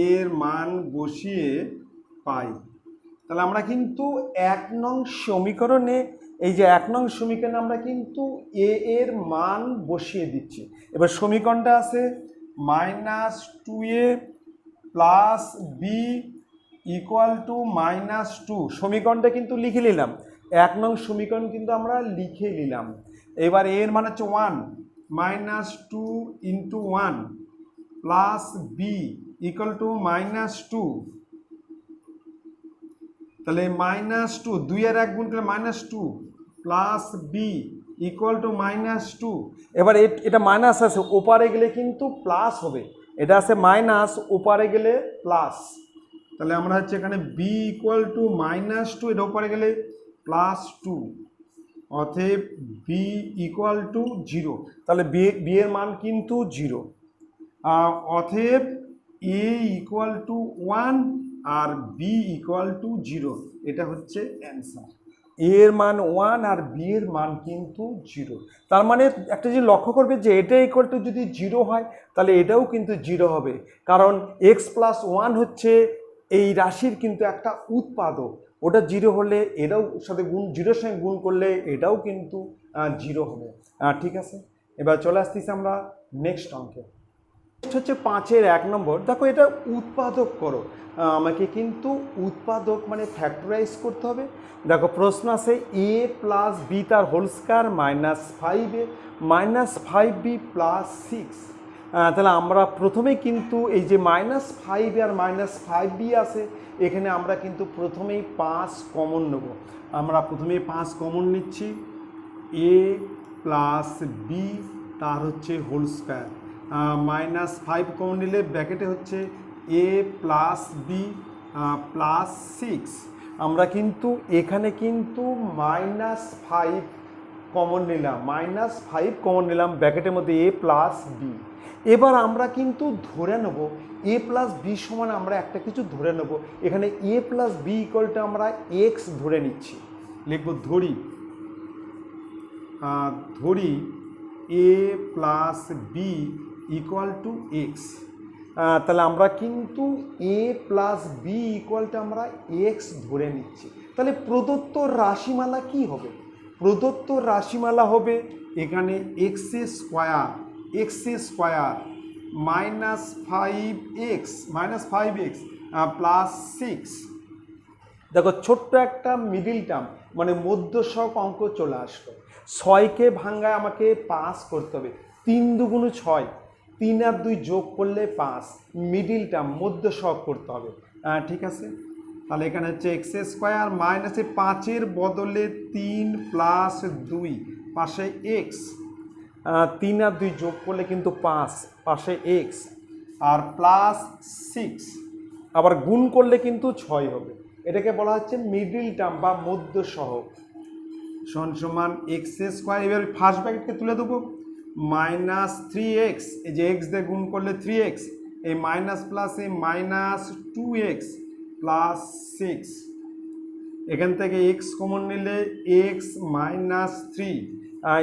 এর মান বসিয়ে পাই। তাহলে আমরা কিন্তু 1 নং সমীকরণে এই যে 1 নং সমীকরণে আমরা কিন্তু এর মান বসিয়ে দিচ্ছি। এবার সমীকরণটা আছে -2a plus b equal to -2। সমীকরণটা কিন্তু লিখে নিলাম, 1 নং সমীকরণ কিন্তু আমরা লিখে নিলাম। এবার এর মান হচ্ছে 1 -2 into 1 plus b equal to -2। তাহলে -2 2 আর 1 গুণ করলে -2 প্লাস বি ইকুয়াল টু -2। এবার এটা মাইনাস আছে, ওপারে গেলে কিন্তু প্লাস হবে। এটা আছে মাইনাস, ওপারে গেলে প্লাস। তাহলে আমরা হচ্ছে এখানে বি ইকুয়াল টু -2, এটা ওপারে গেলে +2, অতএব বি ইকুয়াল টু 0। তাহলে বি এর মান কিন্তু 0। অতএব এ ইকুয়াল টু 1 আর বি ইকুয়াল টু 0। এটা হচ্ছে অ্যান্সার। এর মান 1 আর বি এর মান কিন্তু 0। তার মানে একটা জিনিস লক্ষ্য করবে যে এটা ইকুয়াল টু যদি 0 হয় তাহলে এটাও কিন্তু 0 হবে, কারণ x + 1 হচ্ছে এই রাশির কিন্তু একটা উৎপাদক। ওটা 0 হলে এটাও সাথে গুণ, 0-এর সঙ্গে গুণ করলে এটাও কিন্তু 0 হবে। ঠিক আছে, এবার চলে আসতেছি আমরা নেক্সট অঙ্কে। হচ্ছে 5-এর 1 নম্বর। দেখো এটা উৎপাদক করো, আমাকে কিন্তু উৎপাদক মানে ফ্যাক্টরাইজ করতে হবে। দেখো প্রশ্ন আছে a প্লাস বি তার whole square -5a -5b plus 6। তাহলে আমরা প্রথমেই কিন্তু এই যে -5a আর -5b আছে, এখানে আমরা কিন্তু প্রথমেই 5 কমন নেব। আমরা প্রথমেই 5 কমন নিচ্ছি। a প্লাস বি তার হচ্ছে হোল স্কয়ার -5 কমন নিলে ব্র্যাকেটে হচ্ছে a প্লাস বি প্লাস 6। আমরা কিন্তু এখানে কিন্তু -5 কমন নিলাম, -5 কমন নিলাম, ব্র্যাকেটের মধ্যে a প্লাস বি। এবার আমরা কিন্তু ধরে নেব a প্লাস বি সমান, আমরা একটা কিছু ধরে নেব। এখানে a প্লাস বি ইকুয়ালটা আমরা x ধরে নিচ্ছি। লিখব ধরি a plus b equal to x. তাহলে আমরা কিন্তু a প্লাস বি ইকুয়ালটা আমরা এক্স ধরে নিচ্ছি। তাহলে প্রদত্ত রাশিমালা কি হবে? প্রদত্ত রাশিমালা হবে এখানে এক্স স্কোয়ার -5x প্লাস 6। দেখো ছোট্ট একটা মিডিল টার্ম মানে মধ্যসহক অঙ্ক চলে আসলো। 6কে ভাঙায় আমাকে 5 করতে হবে। 3 2 6, 3 আর 2 যোগ করলে 5, মিডিল টার্ম মধ্যসহক করতে হবে। ঠিক আছে, তাহলে এখানে হচ্ছে এক্স স্কোয়ার মাইনাসে 5-এর বদলে 3 প্লাস 2 পাশে এক্স, 3 আর 2 যোগ করলে কিন্তু 5 পাশে এক্স আর প্লাস 6, আবার গুণ করলে কিন্তু 6 হবে। এটাকে বলা হচ্ছে মিডিল টার্ম বা মধ্যসহক। সমান এক্স স্কোয়ার। এবার ফার্স্ট ব্র্যাকেটকে তুলে দেবো, -3x, এই যে এক্স দিয়ে গুণ করলে 3x, এই মাইনাস প্লাস এই -2x প্লাস 6। এখান থেকে এক্স কমন নিলে এক্স -3,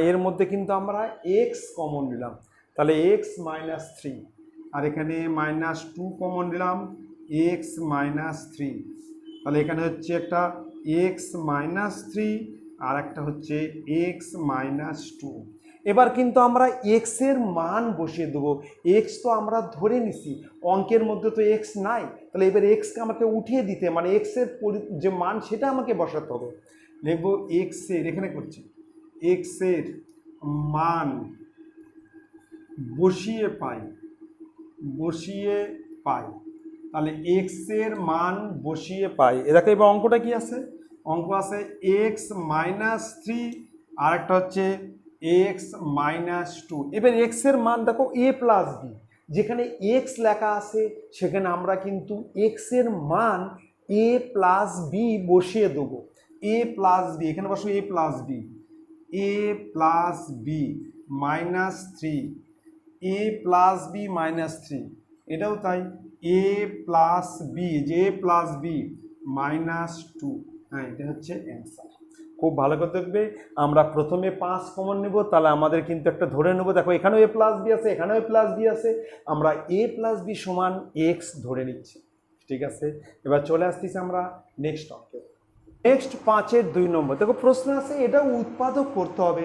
এর মধ্যে কিন্তু আমরা এক্স কমন নিলাম, তাহলে এক্স -3। আর এখানে -2 কমন নিলাম, এক্স -3। তাহলে এখানে হচ্ছে একটা এক্স -3 আর একটা হচ্ছে এক্স -2। এবার কিন্তু আমরা এক্স এর মান বসিয়ে দেবো। এক্স তো আমরা ধরে নিছি, অঙ্কের মধ্যে তো এক্স নাই, তাহলে এবার এক্সকে আমাকে উঠিয়ে দিতে, মানে এক্স এর যে মান সেটা আমাকে বসাতে হবে। লিখবো এক্স এর, এখানে করছি এক্স এর মান বসিয়ে পাই। তাহলে এক্স এর মান বসিয়ে পাই। দেখো এবার অঙ্কটা কি আছে? অঙ্ক আছে এক্স -3 আর একটা হচ্ছে এক্স -2। এবার এক্স এর মান দেখো a প্লাস বি, যেখানে এক্স লেখা আছে সেখানে আমরা কিন্তু এক্স এর মান a প্লাস বি বসিয়ে দেবো। a প্লাস বি, এখানে বসো a plus b a plus b minus three, a plus b minus three, এটাও তাই, এ প্লাস বি, যে a plus b minus two. হ্যাঁ, এটা হচ্ছে অ্যান্সার। খুব ভালো করে দেখবে, আমরা প্রথমে 5 কমন নেব, তাহলে আমাদের কিন্তু একটা ধরে নেব, দেখো এখানেও এ প্লাস বি আছে, এখানেও এ প্লাস বি আছে, আমরা এ প্লাস বি সমান এক্স ধরে নিচ্ছি। ঠিক আছে, এবার চলে আসতেছি আমরা নেক্সট অঙ্কে। নেক্সট 5-এর 2 নম্বর, দেখো প্রশ্ন আছে, এটা উৎপাদক করতে হবে।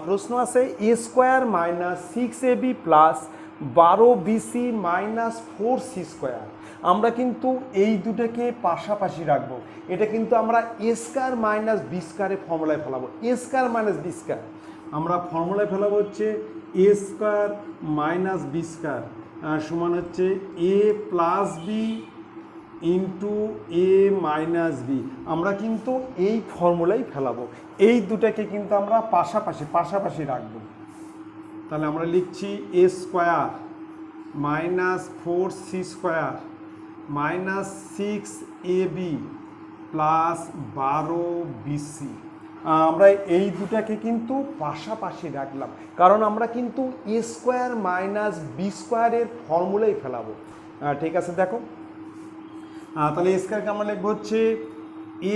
প্রশ্ন আছে a square minus 6ab plus 12bc minus 4c square. আমরা কিন্তু এই দুটাকে পাশাপাশি রাখবো, এটা কিন্তু আমরা এ স্কোয়ার মাইনাস বি স্কোয়ারের ফর্মুলায় ফেলাবো। এ স্কোয়ার মাইনাস বি স্কোয়ার আমরা ফর্মুলায় ফেলাবো হচ্ছে এ স্কোয়ার মাইনাস বি স্কোয়ার সমান হচ্ছে a plus B into a minus B. আমরা কিন্তু এই ফর্মুলাই ফেলাবো, এই দুটাকে কিন্তু আমরা পাশাপাশি রাখবো। তাহলে আমরা লিখছি a square minus 4c square minus 6ab plus 12bc। আমরা এই দুটাকে কিন্তু পাশাপাশি রাখলাম, কারণ আমরা কিন্তু এ স্কোয়ার মাইনাস বি স্কোয়ারের ফর্মুলাই ফেলাবো। ঠিক আছে, দেখো তাহলে এ স্কোয়ারকে আমরা লিখবো হচ্ছে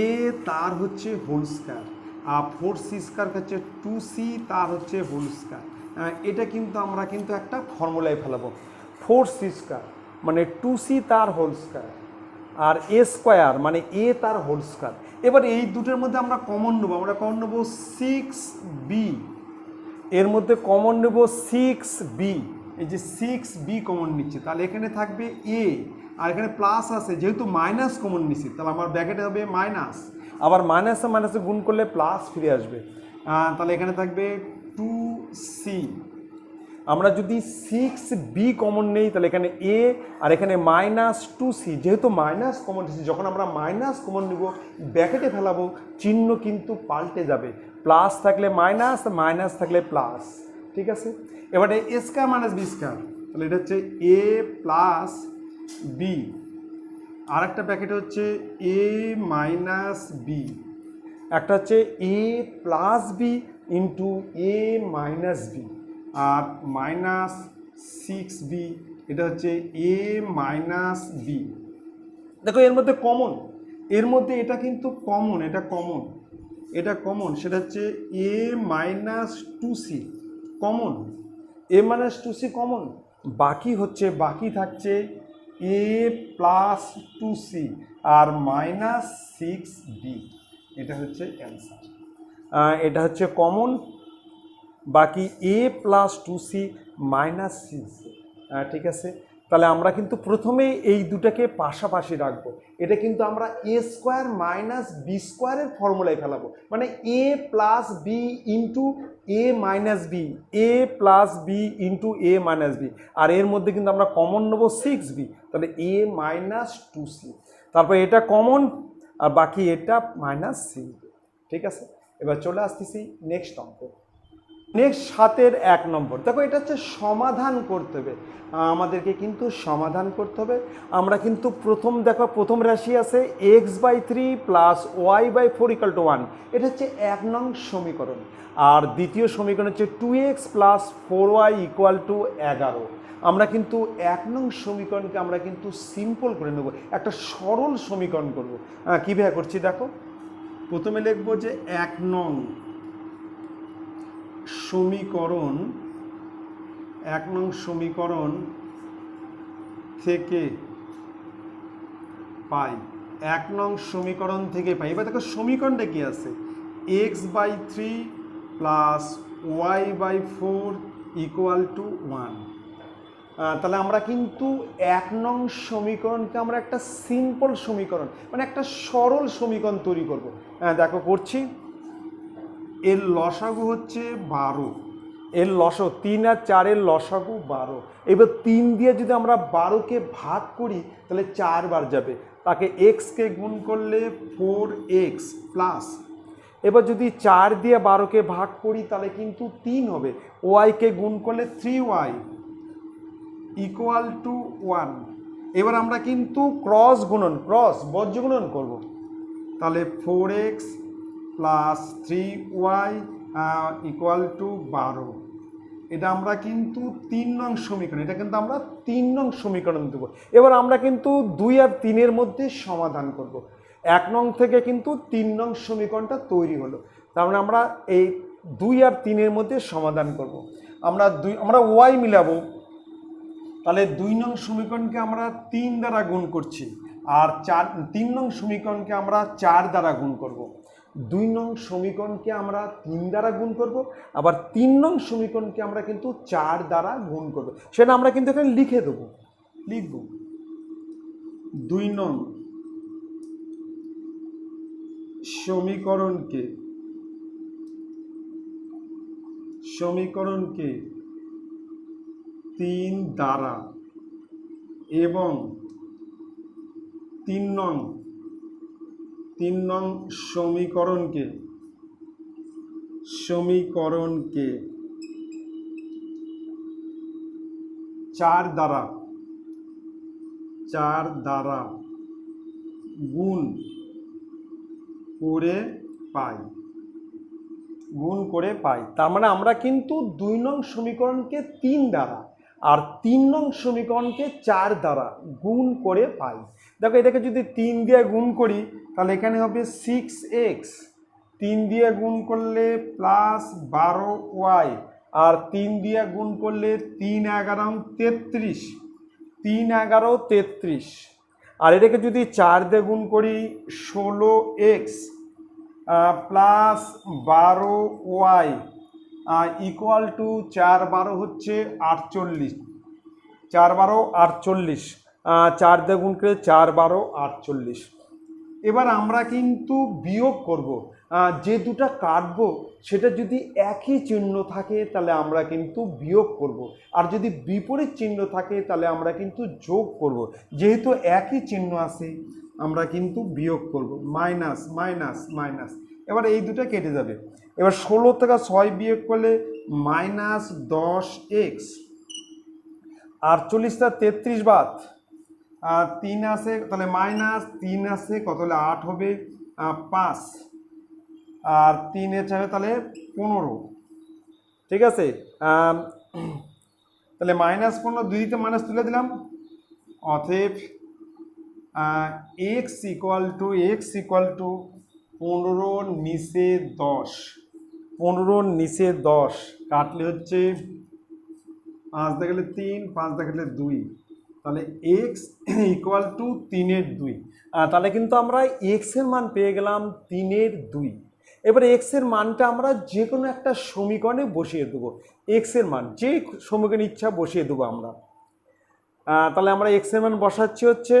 এ তার হচ্ছে হোল স্কোয়ার, আর 4c স্কোয়ার হচ্ছে 2c তার হচ্ছে হোল স্কোয়ার। এটা কিন্তু আমরা কিন্তু একটা ফর্মুলায় ফেলাবো, 4c স্কোয়ার মানে 2c তার হোল স্কোয়ার, আর এ স্কোয়ার মানে এ তার হোল স্কোয়ার। এবার এই দুটোর মধ্যে আমরা কমন নেবো, আমরা কমন নেবো 6b, এর মধ্যে কমন নেব 6b, এই যে 6b কমন নিচ্ছে, তাহলে এখানে থাকবে এ, আর এখানে প্লাস আছে, যেহেতু মাইনাস কমন নিচ্ছি তাহলে আমার ব্র্যাকেটে হবে মাইনাস, আবার মাইনাসে মাইনাসে গুণ করলে প্লাস ফিরে আসবে, তাহলে এখানে থাকবে 2c। আমরা যদি 6b কমন নেই তাহলে এখানে এ, আর এখানে মাইনাস 2c, যেহেতু মাইনাস কমন নিচ্ছি, যখন আমরা মাইনাস কমন নিব ব্র্যাকেটে ফেলাবো, চিহ্ন কিন্তু পাল্টে যাবে, প্লাস থাকলে মাইনাস, মাইনাস থাকলে প্লাস। ঠিক আছে, এবারে এ স্কোয়ার মাইনাস বি স্কোয়ার, তাহলে এটা হচ্ছে এ প্লাস বি, আর একটা ব্র্যাকেটে হচ্ছে এ মাইনাস বি, একটা হচ্ছে a plus B into a minus B, R minus 6b, এটা হচ্ছে এ মাইনাস বি। দেখো এর মধ্যে কমন, এর মধ্যে এটা কিন্তু কমন, এটা কমন, এটা কমন, সেটা হচ্ছে এ মাইনাস 2c কমন, এ মাইনাস 2c কমন, বাকি হচ্ছে, বাকি থাকছে এ প্লাস 2c আর মাইনাস 6b, এটা হচ্ছে অ্যান্সার। এটা হচ্ছে কমন, বাকি এ প্লাস 2c মাইনাস 6c। ঠিক আছে, তাহলে আমরা কিন্তু প্রথমেই এই দুটাকে পাশাপাশি রাখবো, এটা কিন্তু আমরা এ স্কোয়ার মাইনাস বি স্কোয়ারের ফর্মুলায় ফেলাবো, মানে এ plus B into a minus B, a plus B into a minus B, আর এর মধ্যে কিন্তু আমরা কমন নেবো 6b, তাহলে এ মাইনাস 2c, তারপর এটা কমন, আর বাকি এটা মাইনাস 6b। ঠিক আছে, এবার চলে আসতেছি নেক্সট অঙ্ক। নেক্সট 7-এর 1 নম্বর, দেখো এটা হচ্ছে সমাধান করতে হবে, আমাদেরকে কিন্তু সমাধান করতে হবে। আমরা কিন্তু প্রথম রাশি আছে x/3 প্লাস y/4 = 1, এটা হচ্ছে 1 নং সমীকরণ, আর দ্বিতীয় সমীকরণ হচ্ছে 2x প্লাস 4y = 11। আমরা কিন্তু 1 নং সমীকরণকে আমরা কিন্তু সিম্পল করে নেব, একটা সরল সমীকরণ করব। কীভাবে করছি দেখো, প্রথমে লিখব যে 1 নং সমীকরণ, 1 নং সমীকরণ থেকে পাই, 1 নং সমীকরণ থেকে পাই। এবার দেখো সমীকরণটা কি আছে, x/3 প্লাস y/4 = 1। তাহলে আমরা কিন্তু 1 নং সমীকরণকে আমরা একটা সিম্পল সমীকরণ, মানে একটা সরল সমীকরণ তৈরি করব। দেখো করছি, এর লসাগু হচ্ছে 12, এর লসাগু 3 আর 4 এর লসাগু 12। এবার 3 দিয়ে যদি আমরা 12কে ভাগ করি তাহলে 4 বার যাবে, তাকে x-কে গুণ করলে 4x প্লাস, এবার যদি 4 দিয়ে 12কে ভাগ করি তাহলে কিন্তু 3 হবে, y-কে গুণ করলে 3y = 1। এবার আমরা কিন্তু ক্রস বজ্র গুণন করব, তাহলে 4x plus 3y equal two 12। এটা আমরা কিন্তু 3 নং সমীকরণ, এটা কিন্তু আমরা 3 নং সমীকরণ দেবো। এবার আমরা কিন্তু 2 আর 3-এর মধ্যে সমাধান করব। 1 নং থেকে কিন্তু 3 নং সমীকরণটা তৈরি হলো, তার মানে আমরা এই 2 আর 3-এর মধ্যে সমাধান করব। আমরা ওয়াই মিলাবো, তাহলে 2 নং সমীকরণকে আমরা 3 দ্বারা গুণ করছি, আর 3 নং সমীকরণকে আমরা 4 দ্বারা গুণ করব। 2 নং সমীকরণকে আমরা 3 দ্বারা গুণ করব, আবার 3 নং সমীকরণকে আমরা কিন্তু 4 দ্বারা গুণ করব। সেটা আমরা কিন্তু এখানে লিখে দেবো, লিখব 2 নং সমীকরণকে 3 দ্বারা এবং 3 নং সমীকরণকে 4 দ্বারা গুণ করে পাই। তার মানে আমরা কিন্তু 2 নং সমীকরণকে 3 দ্বারা আর 3 নং সমীকরণকে 4 দ্বারা গুণ করে পাই। দেখো এটাকে যদি 3 দিয়ে গুণ করি তাহলে এখানে হবে 6x, 3 দিয়ে গুণ করলে প্লাস 12y, আর 3 দিয়ে গুণ করলে 3 11 33, 3 11 33, আর এটাকে যদি 4 দিয়ে গুণ করি 16x plus 12y equal to 4 12 হচ্ছে 48, 4 12 48, 4 দিয়ে গুণ করে 4 12 48। এবার আমরা কিন্তু বিয়োগ করব, যে দুটো কাটবো সেটা যদি একই চিহ্ন থাকে তাহলে আমরা কিন্তু বিয়োগ করব, আর যদি বিপরীত চিহ্ন থাকে তাহলে আমরা কিন্তু যোগ করব। যেহেতু একই চিহ্ন আছে আমরা কিন্তু বিয়োগ করব, মাইনাস মাইনাস মাইনাস। এবার এই দুটো কেটে যাবে। এবার 16 থেকে 6 বিয়োগ করলে মাইনাস 10x, 48 টা 33 বাদ 3 আছে, তাহলে মাইনাস 3 আছে কত হলে 8 হবে 5, আর 3 এর চাবে তাহলে 15। ঠিক আছে, তাহলে মাইনাস 15, 2 দিতে মাইনাস তুলে দিলাম, অতএব x ইকুয়াল টু 15 নিচে 10, 15 নিচে 10 কাটলে হচ্ছে 5 দিয়ে গেলে 3, 5 দিয়ে গেলে 2, তাহলে x ইকুয়াল টু 3-এর 2। তাহলে কিন্তু আমরা x এর মান পেয়ে গেলাম 3-এর 2। এবারে x এর মানটা আমরা যে কোনো একটা সমীকরণে বসিয়ে দেবো, x এর মান যে সমীকরণে ইচ্ছা বসিয়ে দেবো আমরা। তাহলে আমরা x এর মান বসাচ্ছি হচ্ছে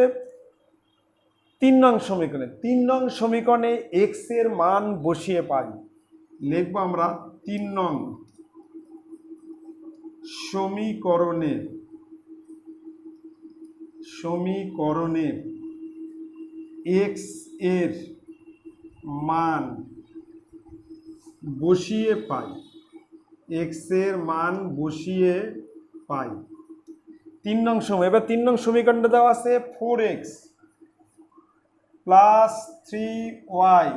3 নং সমীকরণে। 3 নং সমীকরণে x এর মান বসিয়ে পাই, লিখবো আমরা 3 নং সমীকরণে x এর মান বসিয়ে পাই, x এর মান বসিয়ে পাই 3 নং সমীকরণ। এবার 3 নং সমীকরণটা দেওয়া আছে 4x plus 3y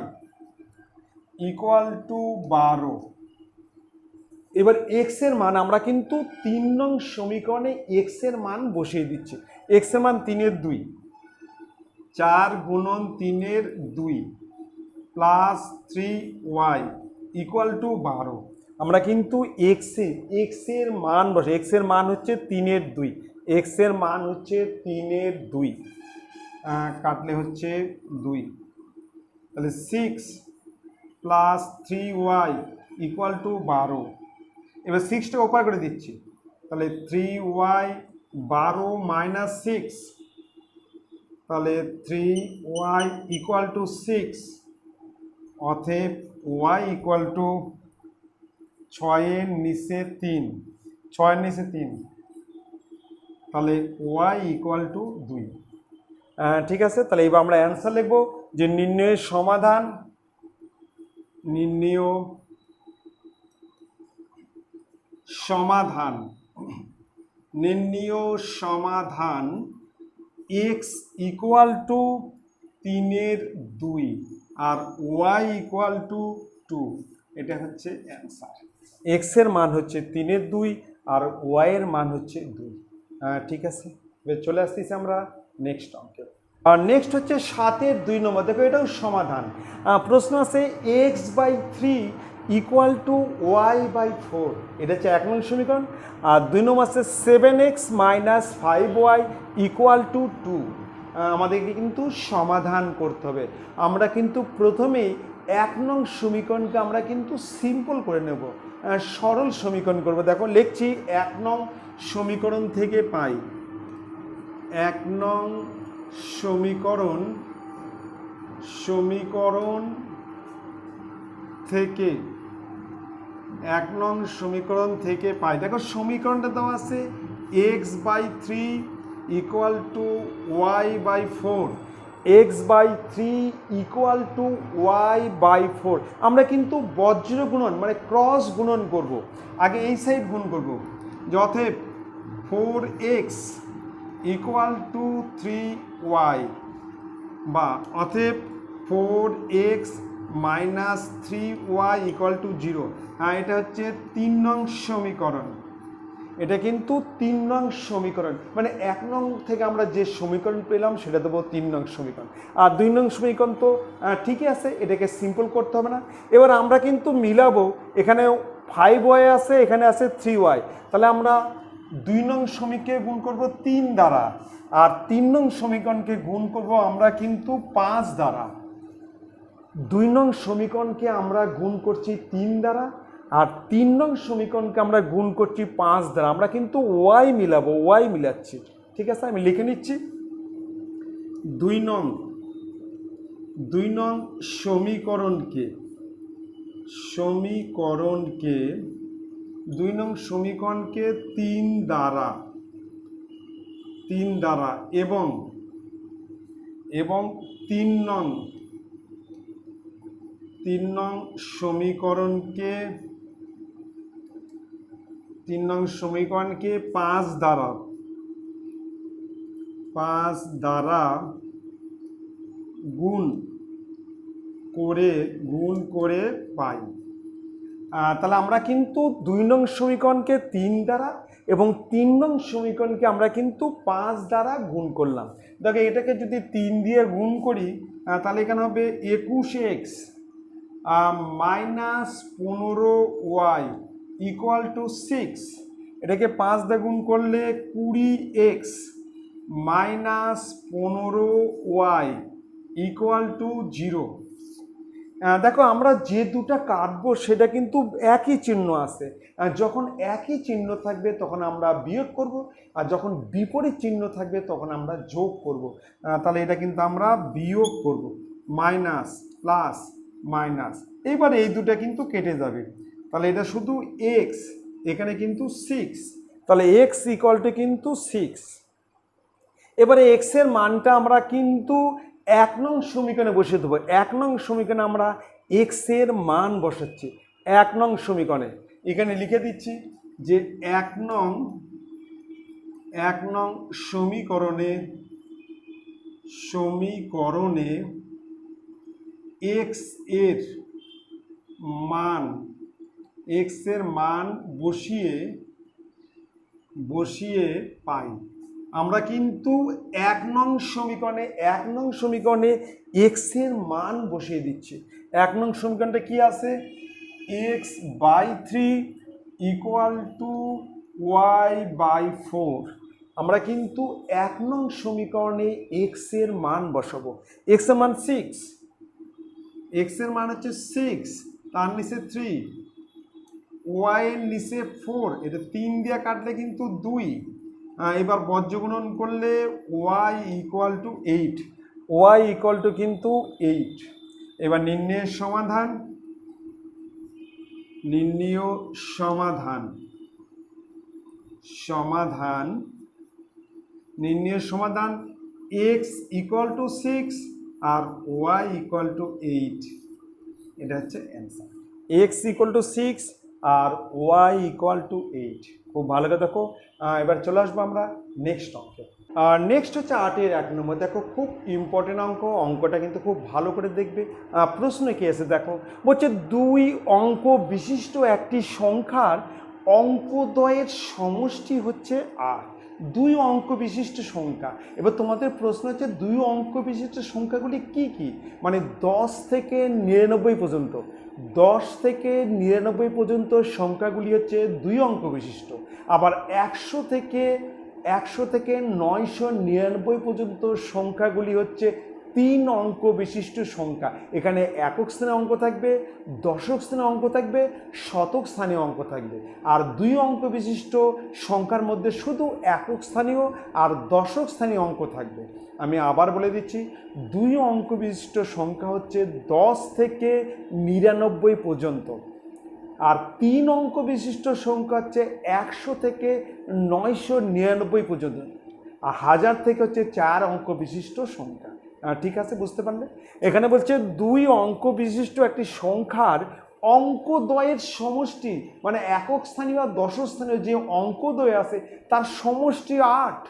equal two 12। এবার x এর মান আমরা কিন্তু 3 নং সমীকরণে x এর মান বসিয়ে দিচ্ছি। x এর মান 3-এর 2, 4 গুণন 3-এর 2 প্লাস 3y ইকুয়াল টু 12। আমরা কিন্তু x এর মান বসে, x এর মান হচ্ছে 3-এর 2, x এর মান হচ্ছে 3-এর 2, কাটলে হচ্ছে 2, তাহলে 6 প্লাস 3y ইকুয়াল টু 12। এবার 6টা ওপার করে দিচ্ছি, তাহলে 3y 12 মাইনাস 6, তাহলে 3y ইকুয়াল টু 6, অতএব y ইকুয়াল টু 6-এর নিচে 3, 6-এর নিচে 3, তাহলে y ইকুয়াল টু 2। ঠিক আছে, তাহলে এবার আমরা অ্যান্সার লিখব যে নির্ণয় সমাধান x ইকুয়াল টু 3-এর 2 আর y ইকুয়াল টু 2। এটা হচ্ছে অ্যান্সার। এক্সের মান হচ্ছে 3/2 আর ওয়াইয়ের মান হচ্ছে 2। ঠিক আছে, এবার চলে আসতেছি আমরা নেক্সট অঙ্কে। আর নেক্সট হচ্ছে 7-এর 2 নম্বর। দেখো এটাও সমাধান। প্রশ্ন আছে x/3 = y/4। এটা হচ্ছে 1 নং সমীকরণ। আর 2 নম্বর আছে 7x - 5y = 2। আমাদেরকে কিন্তু সমাধান করতে হবে। আমরা কিন্তু প্রথমেই 1 নং সমীকরণকে আমরা কিন্তু সিম্পল করে নেব, সরল সমীকরণ করব। দেখো লিখছি 1 নং সমীকরণ থেকে পাই 1 নং সমীকরণ থেকে 1 নং সমীকরণ থেকে পাই। দেখো সমীকরণটা দেওয়া আছে x/3 = y/4। x/3 = y/4। আমরা কিন্তু বজ্র গুণন মানে ক্রস গুণন করব। আগে এই সাইড গুণ করব, অতএব 4x = 3y, বা অতএব 4x - 3y = 0। এটা হচ্ছে 3 নং সমীকরণ। এটা কিন্তু 3 নং সমীকরণ, মানে 1 নং থেকে আমরা যে সমীকরণ পেলাম সেটা দেবো 3 নং সমীকরণ। আর 2 নং সমীকরণ তো ঠিকই আছে, এটাকে সিম্পল করতে হবে না। এবার আমরা কিন্তু মিলাবো, এখানে 5y আছে, এখানে আছে 3y। তাহলে আমরা 2 নং সমীকরণকে গুণ করব 3 দ্বারা, আর 3 নং সমীকরণকে গুণ করব আমরা কিন্তু 5 দ্বারা। 2 নং সমীকরণকে আমরা গুণ করছি 3 দ্বারা, আর 3 নং সমীকরণকে আমরা গুণ করছি 5 দ্বারা। আমরা কিন্তু ওয়াই মিলাবো, ওয়াই মিলাচ্ছি। ঠিক আছে, আমি লিখে নিচ্ছি 2 নং সমীকরণকে 2 নং সমীকরণকে 3 দ্বারা এবং 3 নং সমীকরণকে 5 দ্বারা গুণ করে পাই। তাহলে আমরা কিন্তু 2 নং সমীকরণকে 3 দ্বারা এবং 3 নং সমীকরণকে আমরা কিন্তু 5 দ্বারা গুণ করলাম। দেখো এটাকে যদি 3 দিয়ে গুণ করি তাহলে এখানে হবে 21x - 15y = 6। এটাকে 5 দিয়ে গুণ করলে 20x - 15y = 0। দেখো আমরা যে দুটা কাটবো সেটা কিন্তু একই চিহ্ন আছে। যখন একই চিহ্ন থাকবে তখন আমরা বিয়োগ করব, আর যখন বিপরীত চিহ্ন থাকবে তখন আমরা যোগ করব। তাহলে এটা কিন্তু আমরা বিয়োগ করব, মাইনাস প্লাস মাইনাস। এইবার এই দুটা কিন্তু কেটে যাবে, তাহলে এটা শুধু x, এখানে কিন্তু 6, তাহলে x = কিন্তু 6। এবারে x এর মানটা আমরা কিন্তু 1 নং সমীকরণে বসিয়ে দেবো। 1 নং সমীকরণে আমরা x এর মান বসাচ্ছি 1 নং সমীকরণে। এখানে লিখে দিচ্ছি যে 1 নং সমীকরণে x এর মান বসিয়ে পাই। আমরা কিন্তু 1 নং সমীকরণে x এর মান বসিয়ে দিচ্ছি। 1 নং সমীকরণটা কি আছে? x/3 = y/4। আমরা কিন্তু 1 নং সমীকরণে x এর মান বসাবো। x এর মান 6, x এর মান হচ্ছে 6, তার নিচে 3, y এর নিচে 4, এটা 3 দিয়ে কাটলে কিন্তু 2। এবার বজ্রগুণন করলে y = 8, y = কিন্তু 8। এবার নির্ণয়ের সমাধান x = 6 আর y = 8। এটা হচ্ছে অ্যান্সার। x = 6 আর y = 8। খুব ভালো করে দেখো। এবার চলে আসবো আমরা নেক্সট অঙ্কে। আর নেক্সট হচ্ছে 8-এর 1 নম্বর। দেখো খুব ইম্পর্টেন্ট অঙ্ক, অঙ্কটা কিন্তু খুব ভালো করে দেখবে। প্রশ্ন কি আছে দেখো, বলছে 2 অঙ্ক বিশিষ্ট একটি সংখ্যার অঙ্কদ্বয়ের সমষ্টি হচ্ছে 8। 2 অঙ্ক বিশিষ্ট সংখ্যা। এবার তোমাদের প্রশ্ন হচ্ছে 2 অঙ্ক বিশিষ্ট সংখ্যাগুলি কি কি, মানে 10 থেকে 99 পর্যন্ত। 10 থেকে 99 পর্যন্ত সংখ্যাগুলি হচ্ছে 2 অঙ্ক বিশিষ্ট। আবার 100 থেকে 999 পর্যন্ত সংখ্যাগুলি হচ্ছে 3 অঙ্ক বিশিষ্ট সংখ্যা। এখানে একক স্থানীয় অঙ্ক থাকবে, দশক স্থানীয় অঙ্ক থাকবে, শতক স্থানীয় অঙ্ক থাকবে। আর 2 অঙ্ক বিশিষ্ট সংখ্যার মধ্যে শুধু একক স্থানীয় আর দশক স্থানীয় অঙ্ক থাকবে। আমি আবার বলে দিচ্ছি, 2 অঙ্ক বিশিষ্ট সংখ্যা হচ্ছে 10 থেকে 99 পর্যন্ত। আর 3 অঙ্ক বিশিষ্ট সংখ্যা হচ্ছে 100 থেকে 999 পর্যন্ত। আর 1000 থেকে হচ্ছে 4 অঙ্ক বিশিষ্ট সংখ্যা। ঠিক আছে, বুঝতে পারলে? এখানে বলছে 2 অঙ্ক বিশিষ্ট একটি সংখ্যার অঙ্কদ্বয়ের সমষ্টি, মানে একক স্থানীয় আর দশক স্থানীয় যে অঙ্কদ্বয় আছে তার সমষ্টি 8।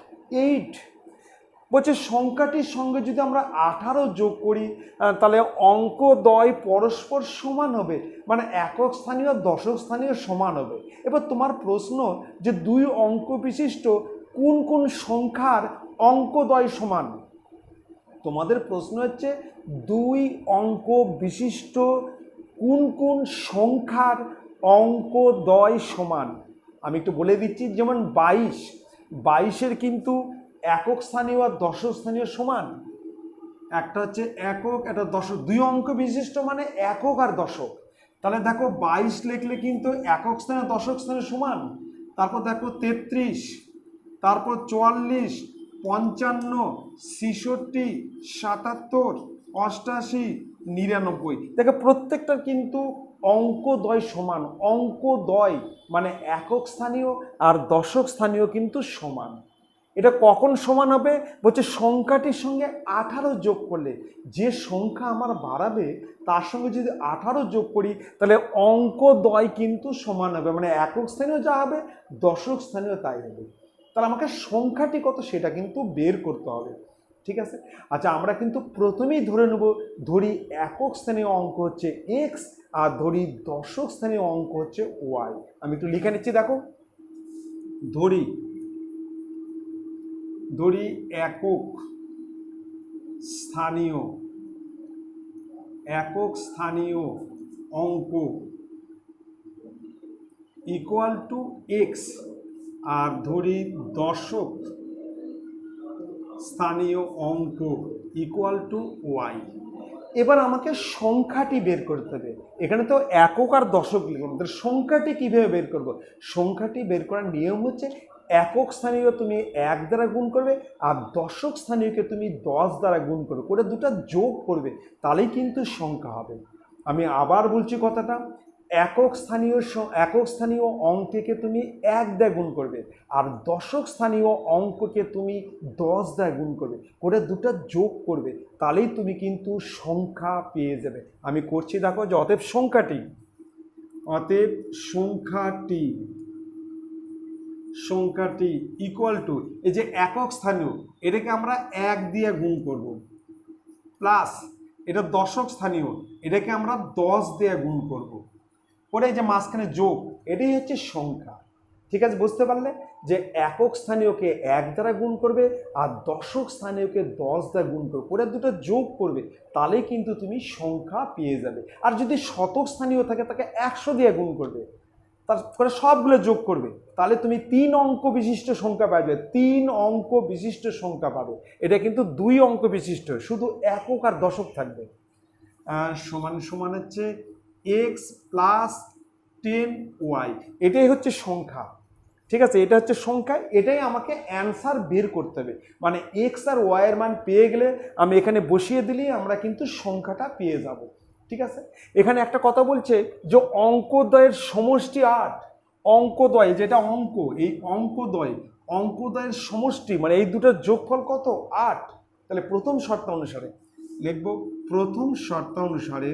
বলছে সংখ্যাটির সঙ্গে যদি আমরা 18 যোগ করি তাহলে অঙ্কদ্বয় পরস্পর সমান হবে, মানে একক স্থানীয় দশক স্থানীয় সমান হবে। এবার তোমার প্রশ্ন যে 2 অঙ্ক বিশিষ্ট কোন কোন সংখ্যার অঙ্কদ্বয় সমান। তোমাদের প্রশ্ন হচ্ছে 2 অঙ্ক বিশিষ্ট কোন কোন সংখ্যার অঙ্কদ্বয় সমান। আমি একটু বলে দিচ্ছি, যেমন 22-এর কিন্তু একক স্থানীয় আর দশক স্থানীয় সমান। একটা হচ্ছে একক, একটা দশক। 2 অঙ্ক বিশিষ্ট মানে একক আর দশক। তাহলে দেখো 22 লিখলে কিন্তু একক স্থানীয় দশক স্থানীয় সমান। তারপর দেখো 33, তারপর 44, 55, 66, 77, 88, 99। দেখো প্রত্যেকটার কিন্তু অঙ্কদ্বয় সমান। অঙ্কদ্বয় মানে একক স্থানীয় আর দশক স্থানীয় কিন্তু সমান। এটা কখন সমান হবে? বলছে সংখ্যাটির সঙ্গে 18 যোগ করলে। যে সংখ্যা আমার বাড়াবে তার সঙ্গে যদি 18 যোগ করি তাহলে অঙ্কদ্বয় কিন্তু সমান হবে, মানে একক স্থানীয় যা হবে দশক স্থানীয় তাই হবে। তাহলে আমাকে সংখ্যাটি কত সেটা কিন্তু বের করতে হবে। ঠিক আছে, আচ্ছা আমরা কিন্তু প্রথমেই ধরে নেব, ধরি একক স্থানীয় অঙ্ক হচ্ছে এক্স আর ধরি দশক স্থানীয় অঙ্ক হচ্ছে ওয়াই। আমি একটু লিখে নিচ্ছি, দেখো ধরি একক স্থানীয় অঙ্ক ইকুয়াল টু এক্স আর ধরি দশক স্থানীয় অঙ্ক ইকুয়াল টু ওয়াই। এবার আমাকে সংখ্যাটি বের করতে হবে। এখানে তো একক আর দশক লিখলাম, সংখ্যাটি কিভাবে বের করব? সংখ্যাটি বের করার নিয়ম হচ্ছে একক স্থানীয় তুমি 1 দ্বারা গুণ করবে আর দশক স্থানীয়কে তুমি 10 দ্বারা গুণ করবে, করে দুটো যোগ করবে, তাহলেই কিন্তু সংখ্যা হবে। আমি আবার বলছি কথাটা, একক স্থানীয় অঙ্ককে তুমি 1 দ্বারা গুণ করবে আর দশক স্থানীয় অঙ্ককে তুমি 10 দ্বারা গুণ করবে, করে দুটো যোগ করবে, তাহলেই তুমি কিন্তু সংখ্যা পেয়ে যাবে। আমি করছি, দেখো যে অতএব সংখ্যাটি ইকুয়াল টু, এই যে একক স্থানীয় এটাকে আমরা 1 দিয়ে গুণ করব, প্লাস এটা দশক স্থানীয় এটাকে আমরা 10 দিয়ে গুণ করব, করে এই যে মাঝখানে যোগ, এটাই হচ্ছে সংখ্যা। ঠিক আছে, বুঝতে পারলে যে একক স্থানীয়কে 1 দ্বারা গুণ করবে আর দশক স্থানীয়কে 10 দ্বারা গুণ করবে, করে দুটো যোগ করবে, তাহলেই কিন্তু তুমি সংখ্যা পেয়ে যাবে। আর যদি শতক স্থানীয় থাকে তাকে 100 দিয়ে গুণ করবে, তারপরে সবগুলো যোগ করবে, তাহলে তুমি 3 অঙ্ক বিশিষ্ট সংখ্যা পাবে। 3 অঙ্ক বিশিষ্ট সংখ্যা পাবে। এটা কিন্তু 2 অঙ্ক বিশিষ্ট, শুধু একক আর দশক থাকবে। সমান সমান হচ্ছে এক্স প্লাস 10y, এটাই হচ্ছে সংখ্যা। ঠিক আছে, এটা হচ্ছে সংখ্যা, এটাই আমাকে অ্যান্সার বের করতে হবে। মানে এক্স আর ওয়াই এর মান পেয়ে গেলে আমি এখানে বসিয়ে দিলেই আমরা কিন্তু সংখ্যাটা পেয়ে যাব। ঠিক আছে, এখানে একটা কথা বলছে যে অঙ্কদ্বয়ের সমষ্টি 8। অঙ্কদ্বয় যেটা অঙ্ক, এই অঙ্কদ্বয়ের সমষ্টি মানে এই দুটোর যোগফল কত? 8। তাহলে প্রথম শর্তানুসারে লিখব, প্রথম শর্তানুসারে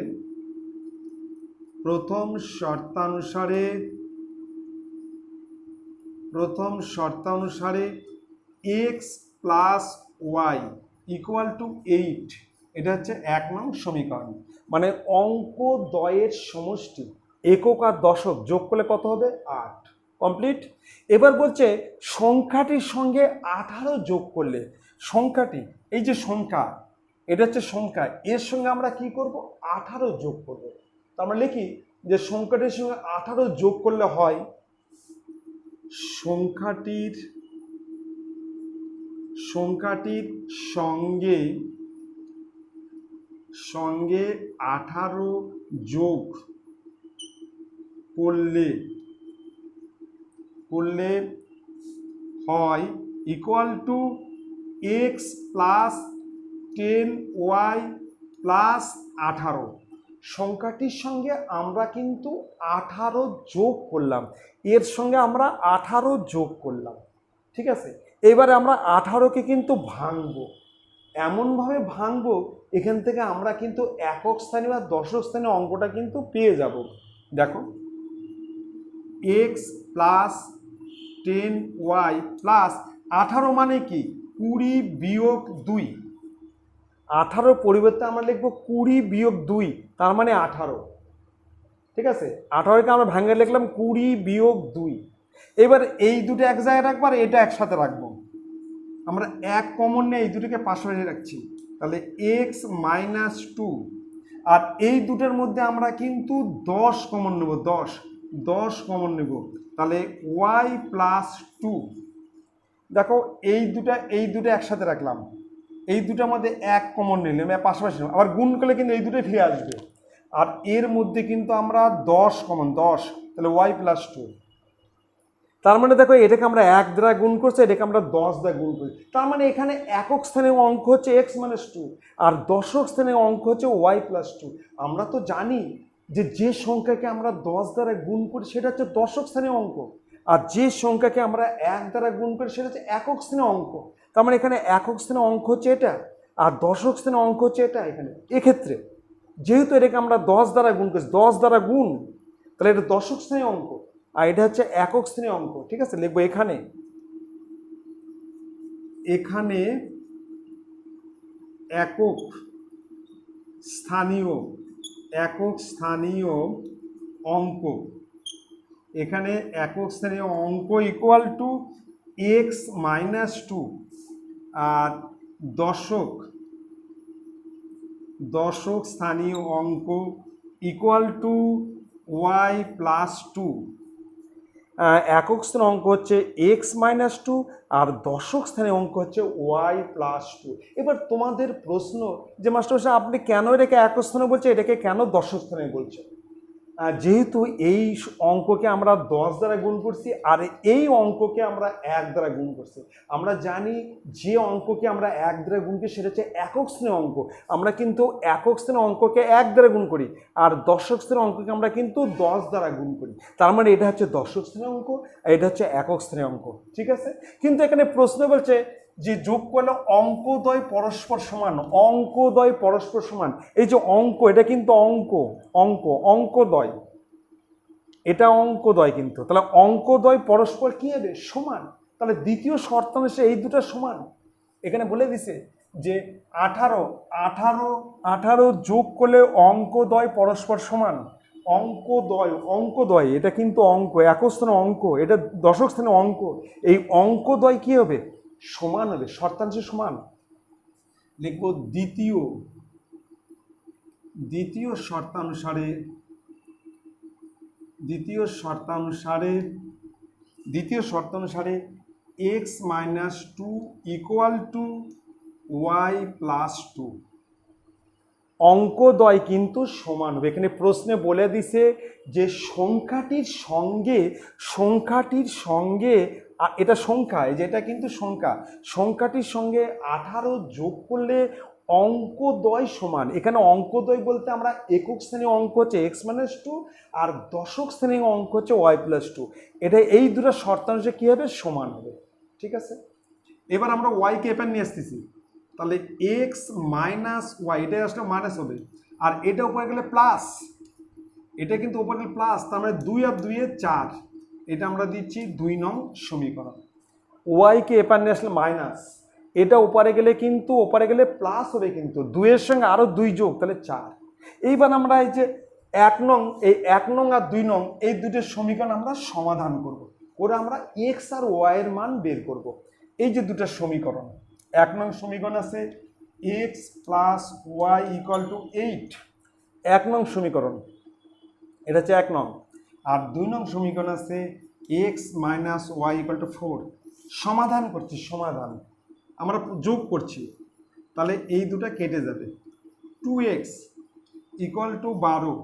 x plus y equal to 8, এটা হচ্ছে 1 নং সমীকরণ। মানে অঙ্ক দ্বয়ের সমষ্টি একক আর দশক যোগ করলে কত হবে? 8। কমপ্লিট। এবার বলছে সংখ্যাটির সঙ্গে 18 যোগ করলে, সংখ্যাটি এই যে সংখ্যা, এটা হচ্ছে সংখ্যা, এর সঙ্গে আমরা কি করব? 18 যোগ করব। তো আমরা লিখি যে সংখ্যাটির সঙ্গে 18 যোগ করলে হয় সংখ্যাটির সঙ্গে 18 যোগ করলে হয় equal to x plus 10y plus 18। সংখ্যাটির সঙ্গে আমরা কিন্তু 18 যোগ করলাম, এর সঙ্গে আমরা 18 যোগ করলাম, ঠিক আছে। এবারে আমরা 18কে কিন্তু ভাঙবো, এমনভাবে ভাঙবো এখান থেকে আমরা কিন্তু একক স্থানীয় বা দশক স্থানীয় অঙ্কটা কিন্তু পেয়ে যাব। দেখো এক্স প্লাস 10y প্লাস 18 মানে কি? 20 বিয়োগ 2। 18 পরিবর্তে আমরা লিখবো 20 বিয়োগ 2, তার মানে 18, ঠিক আছে। 18কে আমরা ভাঙে লিখলাম 20 বিয়োগ 2। এবার এই দুটো এক জায়গায় রাখবো আর এটা একসাথে রাখবো, আমরা এক কমন নিয়ে এই দুটোকে পাশাপাশি রাখছি, তাহলে এক্স মাইনাস 2, আর এই দুটোর মধ্যে আমরা কিন্তু 10 কমন নেব, 10 কমন নেব, তাহলে ওয়াই প্লাস 2। দেখো এই দুটো একসাথে রাখলাম, এই দুটোর মধ্যে এক কমন নিলাম, পাশাপাশি আবার গুণ করলে কিন্তু এই দুটোই ফিরে আসবে, আর এর মধ্যে কিন্তু আমরা 10 কমন, 10, তাহলে ওয়াই প্লাস 2। তার মানে দেখো এটাকে আমরা 1 দ্বারা গুণ করছি, এটাকে আমরা 10 দ্বারা গুণ করি, তার মানে এখানে একক স্থানীয় অঙ্ক হচ্ছে এক্স মাইনাস 2 আর দশক স্থানীয় অঙ্ক হচ্ছে ওয়াই প্লাস 2। আমরা তো জানি যে সংখ্যাকে আমরা 10 দ্বারা গুণ করি সেটা হচ্ছে দশক স্থানীয় অঙ্ক, আর যে সংখ্যাকে আমরা 1 দ্বারা গুণ করি সেটা হচ্ছে একক স্থানীয় অঙ্ক। তার মানে এখানে একক স্থানীয় অঙ্ক হচ্ছে এটা আর দশক স্থানীয় অঙ্ক হচ্ছে এটা। এখানে এক্ষেত্রে যেহেতু এটাকে আমরা 10 দ্বারা গুণ করছি, 10 দ্বারা গুণ, তাহলে এটা দশক স্থানীয় অঙ্ক আর এটা হচ্ছে একক স্থানীয় অঙ্ক, ঠিক আছে। লিখবো এখানে একক স্থানীয় অঙ্ক, এখানে একক স্থানীয় অঙ্ক ইকুয়াল টু এক্স মাইনাস 2 আর দশক স্থানীয় অঙ্ক ইকুয়াল টু ওয়াই প্লাস 2। একক স্থানীয় অঙ্ক হচ্ছে এক্স মাইনাস 2 আর দশক স্থানীয় অঙ্ক হচ্ছে ওয়াই প্লাস 2। এবার তোমাদের প্রশ্ন যে মাস্টারমশাই আপনি কেন এটাকে একক স্থানে বলছে, এটাকে কেন দশক স্থানে বলছে? যেহেতু এই অঙ্ককে আমরা 10 দ্বারা গুণ করছি আর এই অঙ্ককে আমরা 1 দ্বারা গুণ করছি। আমরা জানি যে অঙ্ককে আমরা 1 দ্বারা গুণ করি সেটা হচ্ছে একক স্থানীয় অঙ্ক, আমরা কিন্তু একক স্থানীয় অঙ্ককে 1 দ্বারা গুণ করি আর দশক স্থানীয় অঙ্ককে আমরা কিন্তু 10 দ্বারা গুণ করি। তার মানে এটা হচ্ছে দশক স্থানীয় অঙ্ক আর এটা হচ্ছে একক স্থানীয় অঙ্ক, ঠিক আছে। কিন্তু এখানে প্রশ্ন বলছে যে যোগ করলে অঙ্কদ্বয় পরস্পর সমান, অঙ্কদ্বয় পরস্পর সমান। এই যে অঙ্ক, এটা কিন্তু অঙ্কদ্বয়, এটা অঙ্কদ্বয় কিন্তু, তাহলে অঙ্কদ্বয় পরস্পর কি হবে? সমান। তাহলে দ্বিতীয় শর্তাংশে এই দুটো সমান। এখানে বলে দিছে যে 18 যোগ করলে অঙ্কদ্বয় পরস্পর সমান। অঙ্কদ্বয় এটা কিন্তু অঙ্ক, একক স্থানীয় অঙ্ক, এটা দশক স্থানীয় অঙ্ক, এই অঙ্কদ্বয় কি হবে? সমান হবে, শর্তাংশে সমান। লিখবো দ্বিতীয় শর্তানুসারে x minus 2 equal to y plus 2। অঙ্কদ্বয় কিন্তু সমান হবে। এখানে প্রশ্নে বলে দিছে যে সংখ্যাটির সঙ্গে এটা সংখ্যা, যেটা কিন্তু সংখ্যাটির সঙ্গে 18 যোগ করলে অঙ্কদ্বয় সমান। এখানে অঙ্কদ্বয় বলতে আমরা একক শ্রেণীর অঙ্ক হচ্ছে এক্স মাইনাস 2 আর দশক শ্রেণীর অঙ্ক হচ্ছে ওয়াই প্লাস 2। এটা এই দুটো শর্তাংশে কী হবে? সমান হবে, ঠিক আছে। এবার আমরা ওয়াইকে এপার নিয়ে আসতেছি, তাহলে এক্স মাইনাস ওয়াই, এটা আসলে মাইনাস হবে আর এটা উপরে গেলে প্লাস, এটা কিন্তু উপরে গেলে প্লাস, তার মানে 2 আর 2 এ 4, এটা আমরা দিচ্ছি 2 নং সমীকরণ। ওয়াইকে এপার নিয়ে আসলে মাইনাস, এটা ওপারে গেলে কিন্তু ওপারে গেলে প্লাস হবে, কিন্তু 2-এর সঙ্গে আরও 2 যোগ, তাহলে 4। এইবার আমরা এই যে 1 নং, এই 1 নং আর 2 নং এই দুটো সমীকরণ আমরা সমাধান করব, করে আমরা এক্স আর ওয়াই এর মান বের করব। এই যে দুটো সমীকরণ, 1 নং সমীকরণ আছে x plus y equal to 8, 1 নং সমীকরণ, এটা হচ্ছে 1 নং। আর 2 নং সমীকরণ আছে x minus y equal to 4। সমাধান করছি, সমাধান আমরা যোগ করছি, তাহলে এই দুটো কেটে যাবে। 2x equal to 12,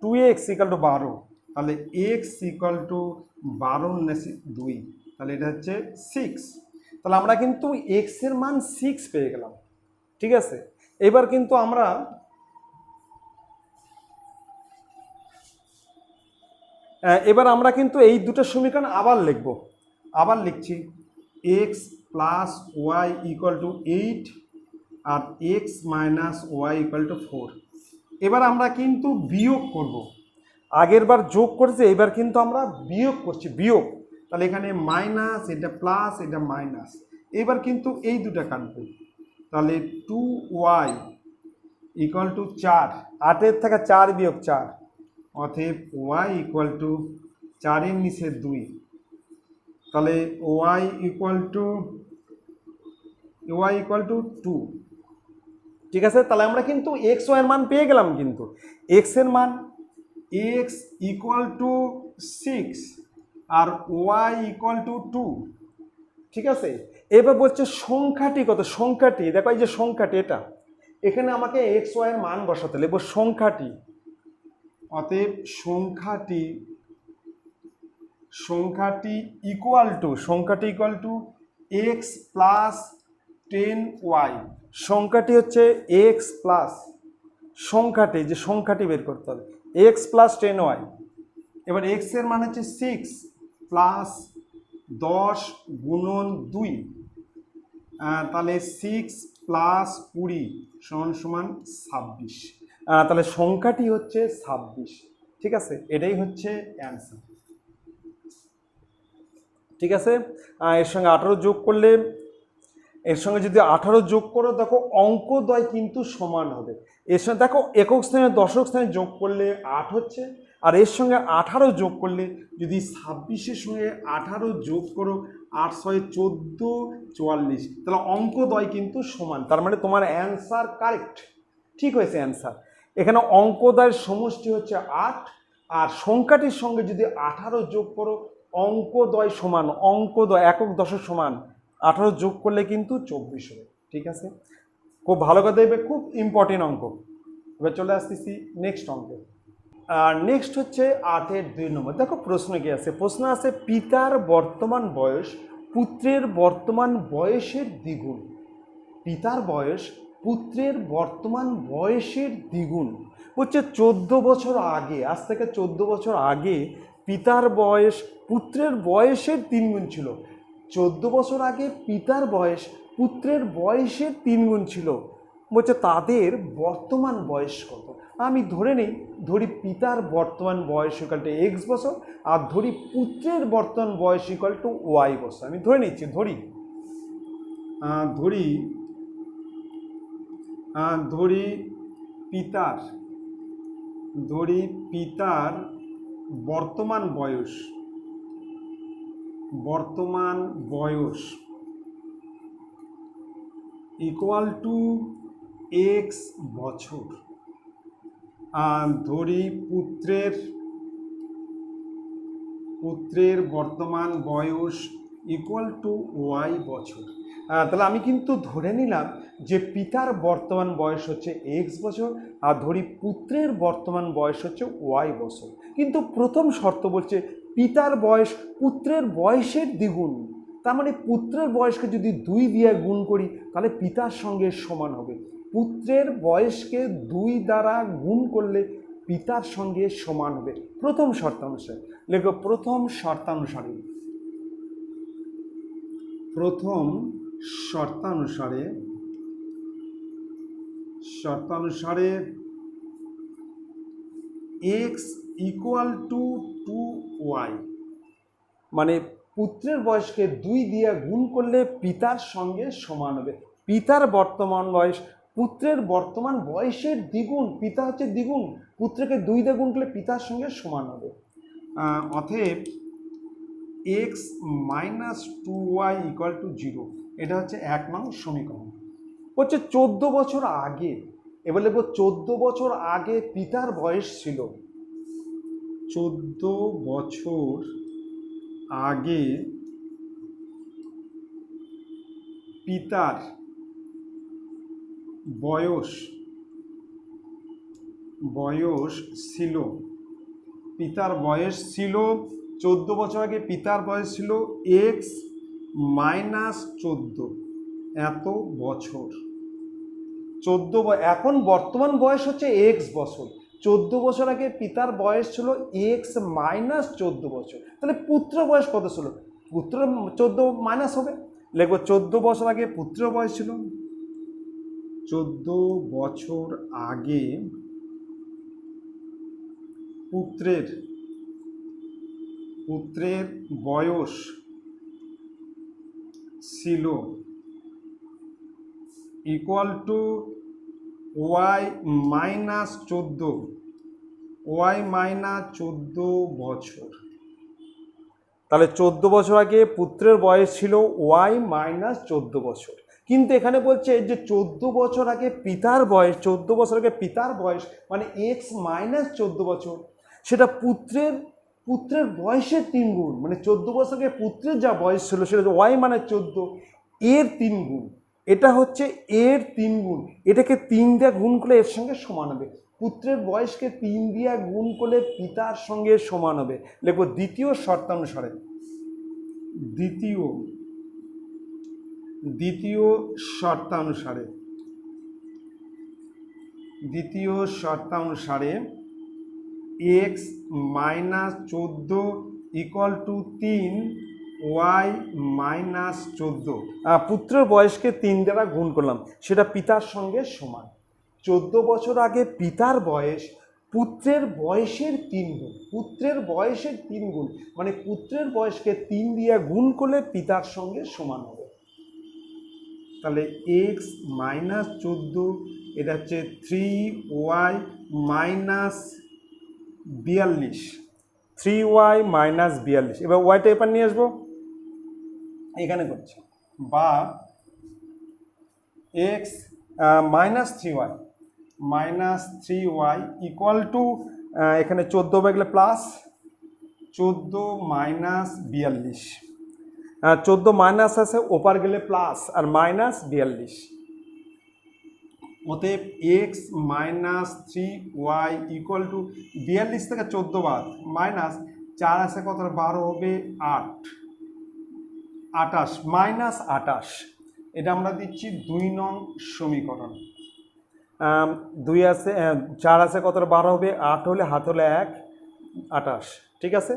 2x equal to 12, তাহলে x ইকুয়াল টু 12-2, তাহলে এটা হচ্ছে 6। তাহলে আমরা কিন্তু x এর মান 6 পেয়ে গেলাম, ঠিক আছে। এবার কিন্তু আমরা কিন্তু এই দুটো সমীকরণ আবার লিখব, আবার লিখছি x plus y equal to 8 আর x minus y equal to 4। এবার আমরা কিন্তু বিয়োগ করব, আগের বার যোগ করেছে, এবার কিন্তু আমরা বিয়োগ করছি, বিয়োগ। তাহলে এখানে মাইনাস, এটা প্লাস, এটা মাইনাস। এবার কিন্তু এই দুটো কাটবে, তাহলে 2y ইকুয়াল টু 4, 8-এর থেকে 4 বিয়োগ 4, অতএব y ইকুয়াল টু 4-এর নিচে 2, তাহলে y ইকুয়াল টু 2, ঠিক আছে। তাহলে আমরা কিন্তু এক্স ওয়াই এর মান পেয়ে গেলাম, কিন্তু এক্স এর মান এক্স ইকুয়াল টু 6 আর ওয়াই ইকুয়াল টু 2, ঠিক আছে। এবার বলছে সংখ্যাটি কত, সংখ্যাটি দেখো, এই যে সংখ্যাটি, এটা এখানে আমাকে এক্স ওয়াই এর মান বসাতে লিখব সংখ্যাটি, অতএব সংখ্যাটি equal to x plus 10y। সংখ্যাটি হচ্ছে এক্স প্লাস, সংখ্যাটি যে সংখ্যাটি বের করতে হবে এক্স প্লাস 10y। এবার এক্স এর মান হচ্ছে 6 প্লাস 10 গুণন 2, তাহলে 6 প্লাস 20 সমান 26। তাহলে সংখ্যাটি হচ্ছে 26, ঠিক আছে। এটাই হচ্ছে অ্যান্সার, ঠিক আছে। এর সঙ্গে 18 যোগ করলে, এর সঙ্গে যদি 18 যোগ করো, দেখো অঙ্কদ্বয় কিন্তু সমান হবে। এর সঙ্গে দেখো একক স্থানে দশক স্থানে যোগ করলে 8 হচ্ছে, আর এর সঙ্গে 18 যোগ করলে, যদি 26-এর সঙ্গে 18 যোগ করো, 8 6 14 44, তাহলে অঙ্কদ্বয় কিন্তু সমান। তার মানে তোমার অ্যান্সার কারেক্ট, ঠিক হয়েছে অ্যান্সার। এখানে অঙ্কদ্বয়ের সমষ্টি হচ্ছে 8, আর সংখ্যাটির সঙ্গে যদি 18 যোগ করো, অঙ্কদ্বয় সমান, অঙ্কদ্বয় একক দশক সমান 18 যোগ করলে কিন্তু 24 হবে, ঠিক আছে। খুব ভালো কথা দেবে, খুব ইম্পর্টেন্ট অঙ্ক। এবার চলে আসতেছি নেক্সট অঙ্কে। আর নেক্সট হচ্ছে 8-এর 2 নম্বর। দেখো প্রশ্ন কি আছে, প্রশ্ন আছে পিতার বর্তমান বয়স পুত্রের বর্তমান বয়সের দ্বিগুণ। পিতার বয়স পুত্রের বর্তমান বয়সের দ্বিগুণ। হচ্ছে 14 বছর আগে, আজ থেকে 14 বছর আগে পিতার বয়স পুত্রের বয়সের 3 গুণ ছিল। 14 বছর আগে পিতার বয়স পুত্রের বয়সের 3 গুণ ছিল। বলছে তাদের বর্তমান বয়স কত। আমি ধরি পিতার বর্তমান বয়স ইকুয়াল টু এক্স বছর, আর ধরি পুত্রের বর্তমান বয়স ইকুয়াল টু ওয়াই বছর। আমি ধরে নিচ্ছি, ধরি পিতার বর্তমান বয়স ইকুয়াল টু এক্স বছর, ধরি পুত্রের বর্তমান বয়স ইকুয়াল টু ওয়াই বছর। তাহলে আমি কিন্তু ধরে নিলাম যে পিতার বর্তমান বয়স হচ্ছে এক্স বছর, আর ধরি পুত্রের বর্তমান বয়স হচ্ছে ওয়াই বছর। কিন্তু প্রথম শর্ত বলছে পিতার বয়স পুত্রের বয়সের দ্বিগুণ। তার মানে পুত্রের বয়সকে যদি 2 দিয়ে গুণ করি, তাহলে পিতার সঙ্গে সমান হবে। পুত্রের বয়সকে 2 দ্বারা গুণ করলে পিতার সঙ্গে সমান হবে প্রথম শর্তানুসারে। লেখো প্রথম শর্তানুসারে x ইকুয়াল টু 2y, মানে পুত্রের বয়সকে 2 দিয়ে গুণ করলে পিতার সঙ্গে সমান হবে। পিতার বর্তমান বয়স পুত্রের বর্তমান বয়সের দ্বিগুণ, পিতা হচ্ছে দ্বিগুণ, পুত্রকে 2 দিয়ে গুণ করলে পিতার সঙ্গে সমান হবে। অতএব x minus 2y equal to 0, এটা হচ্ছে 1 নং সমীকরণ। হচ্ছে 14 বছর আগে, এবার লিখব 14 বছর আগে পিতার বয়স ছিল, 14 বছর আগে পিতার বয়স ছিল, পিতার বয়স ছিল 14 বছর আগে পিতার বয়স ছিল x মাইনাস 14 এত বছর। 14, এখন বর্তমান বয়স হচ্ছে x বছর, 14 বছর আগে পিতার বয়স ছিল x মাইনাস 14 বছর, তাহলে পুত্র বয়স কত ছিল? পুত্র 14 মাইনাস হবে, লিখবো 14 বছর আগে পুত্র বয়স ছিল, 14 বছর আগে পুত্রের বয়স ছিল equal to y minus 14, y minus 14 বছর। তাহলে 14 বছর আগে পুত্রের বয়স ছিল y মাইনাস 14 বছর, কিন্তু এখানে বলছে যে 14 বছর আগে পিতার বয়স, 14 বছর আগে পিতার বয়স মানে x মাইনাস 14 বছর, সেটা পুত্রের বয়সের 3 গুণ, মানে 14 বছর আগে পুত্রের যা বয়স ছিল সেটা y মানে 14 এর 3 গুণ, এটা হচ্ছে এর 3 গুণ, এটাকে 3 দিয়ে গুণ করলে এর সঙ্গে সমান হবে। পুত্রের বয়সকে 3 দিয়ে গুণ করলে পিতার সঙ্গে সমান হবে। লিখব দ্বিতীয় শর্তানুসারে, দ্বিতীয় শর্তানুসারে x minus 14 equal to 3 y minus 14, পুত্রের বয়সকে 3 দ্বারা গুণ করলাম, সেটা পিতার সঙ্গে সমান। 14 বছর আগে পিতার বয়স পুত্রের বয়সের 3 গুণ, পুত্রের বয়সের 3 গুণ মানে পুত্রের বয়সকে 3 দিয়ে গুণ করলে পিতার সঙ্গে সমান হবে। তাহলে x মাইনাস 14, এটা হচ্ছে 3y মাইনাস 42, 3y মাইনাস 42। এবার ওয়াইটা এবার নিয়ে আসবো, এখানে করছি, বা x minus 3y equal two, এখানে 14 বাগলে প্লাস 14 মাইনাস 42, 14 মাইনাস আছে ওপার গেলে প্লাস আর মাইনাস 42, অতএব x minus 3y equal two 42 থেকে 14 বাদ মাইনাস 4 আছে কত 12 হবে 28 মাইনাস 28, এটা আমরা দিচ্ছি 2 নং সমীকরণ। 2 আছে 4 আছে কত 12 হবে 8 হলে হাত হলে 1 28, ঠিক আছে।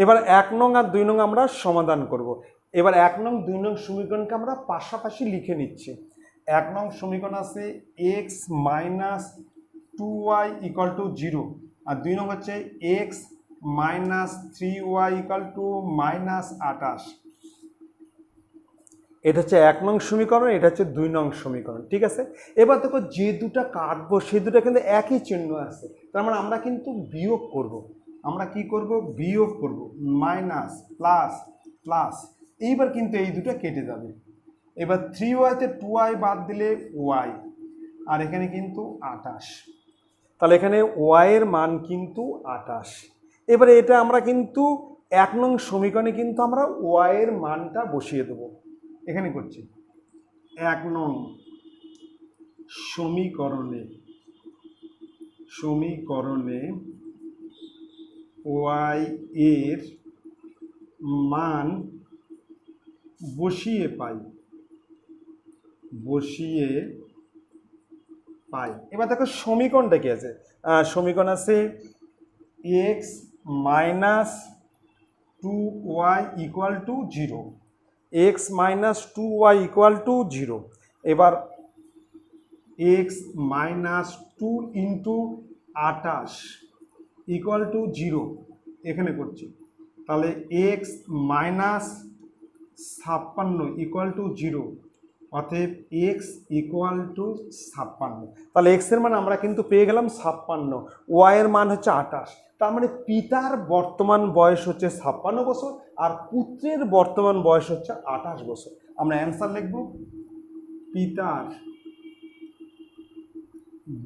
এবার 1 নং আর 2 নং আমরা সমাধান করব। এবার 1 নং 2 নং সমীকরণকে আমরা পাশাপাশি লিখে নিচ্ছি। 1 নং সমীকরণ আছে x minus 2y equal to 0, আর 2 নং হচ্ছে x minus 3y equal two minus 28। এটা হচ্ছে 1 নং সমীকরণ, এটা হচ্ছে 2 নং সমীকরণ, ঠিক আছে। এবার দেখো যে দুটা কাটবো সেই দুটা কিন্তু একই চিহ্ন আছে, তার মানে আমরা কিন্তু বিয়োগ করব। আমরা কি করব? বিয়োগ করব, মাইনাস প্লাস প্লাস, এইবার কিন্তু এই দুটো কেটে যাবে। এবার 3y-তে 2y বাদ দিলে y, আর এখানে কিন্তু 28, তাহলে এখানে y এর মান কিন্তু 28। এবারে এটা আমরা কিন্তু 1 নং সমীকরণে কিন্তু আমরা y এর মানটা বসিয়ে দেবো, এখানে করছি 1 নং সমীকরণে y এর মান বসিয়ে পাই। এবার দেখো সমীকরণটা কি আছে, সমীকরণ আছে x minus 2y equal to 0, x minus 2y equal to 0। এবার x minus 2 into 28 equal to 0, এখানে করছি। তাহলে এক্স মাইনাস 56 ইকুয়াল টু 0, অতএব এক্স ইকুয়াল টু 56। তাহলে এক্স এর মান আমরা কিন্তু পেয়ে গেলাম 56, ওয়াই এর মান হচ্ছে 28। তার মানে পিতার বর্তমান বয়স হচ্ছে 56 বছর আর পুত্রের বর্তমান বয়স হচ্ছে 28 বছর। আমরা অ্যান্সার লিখব পিতার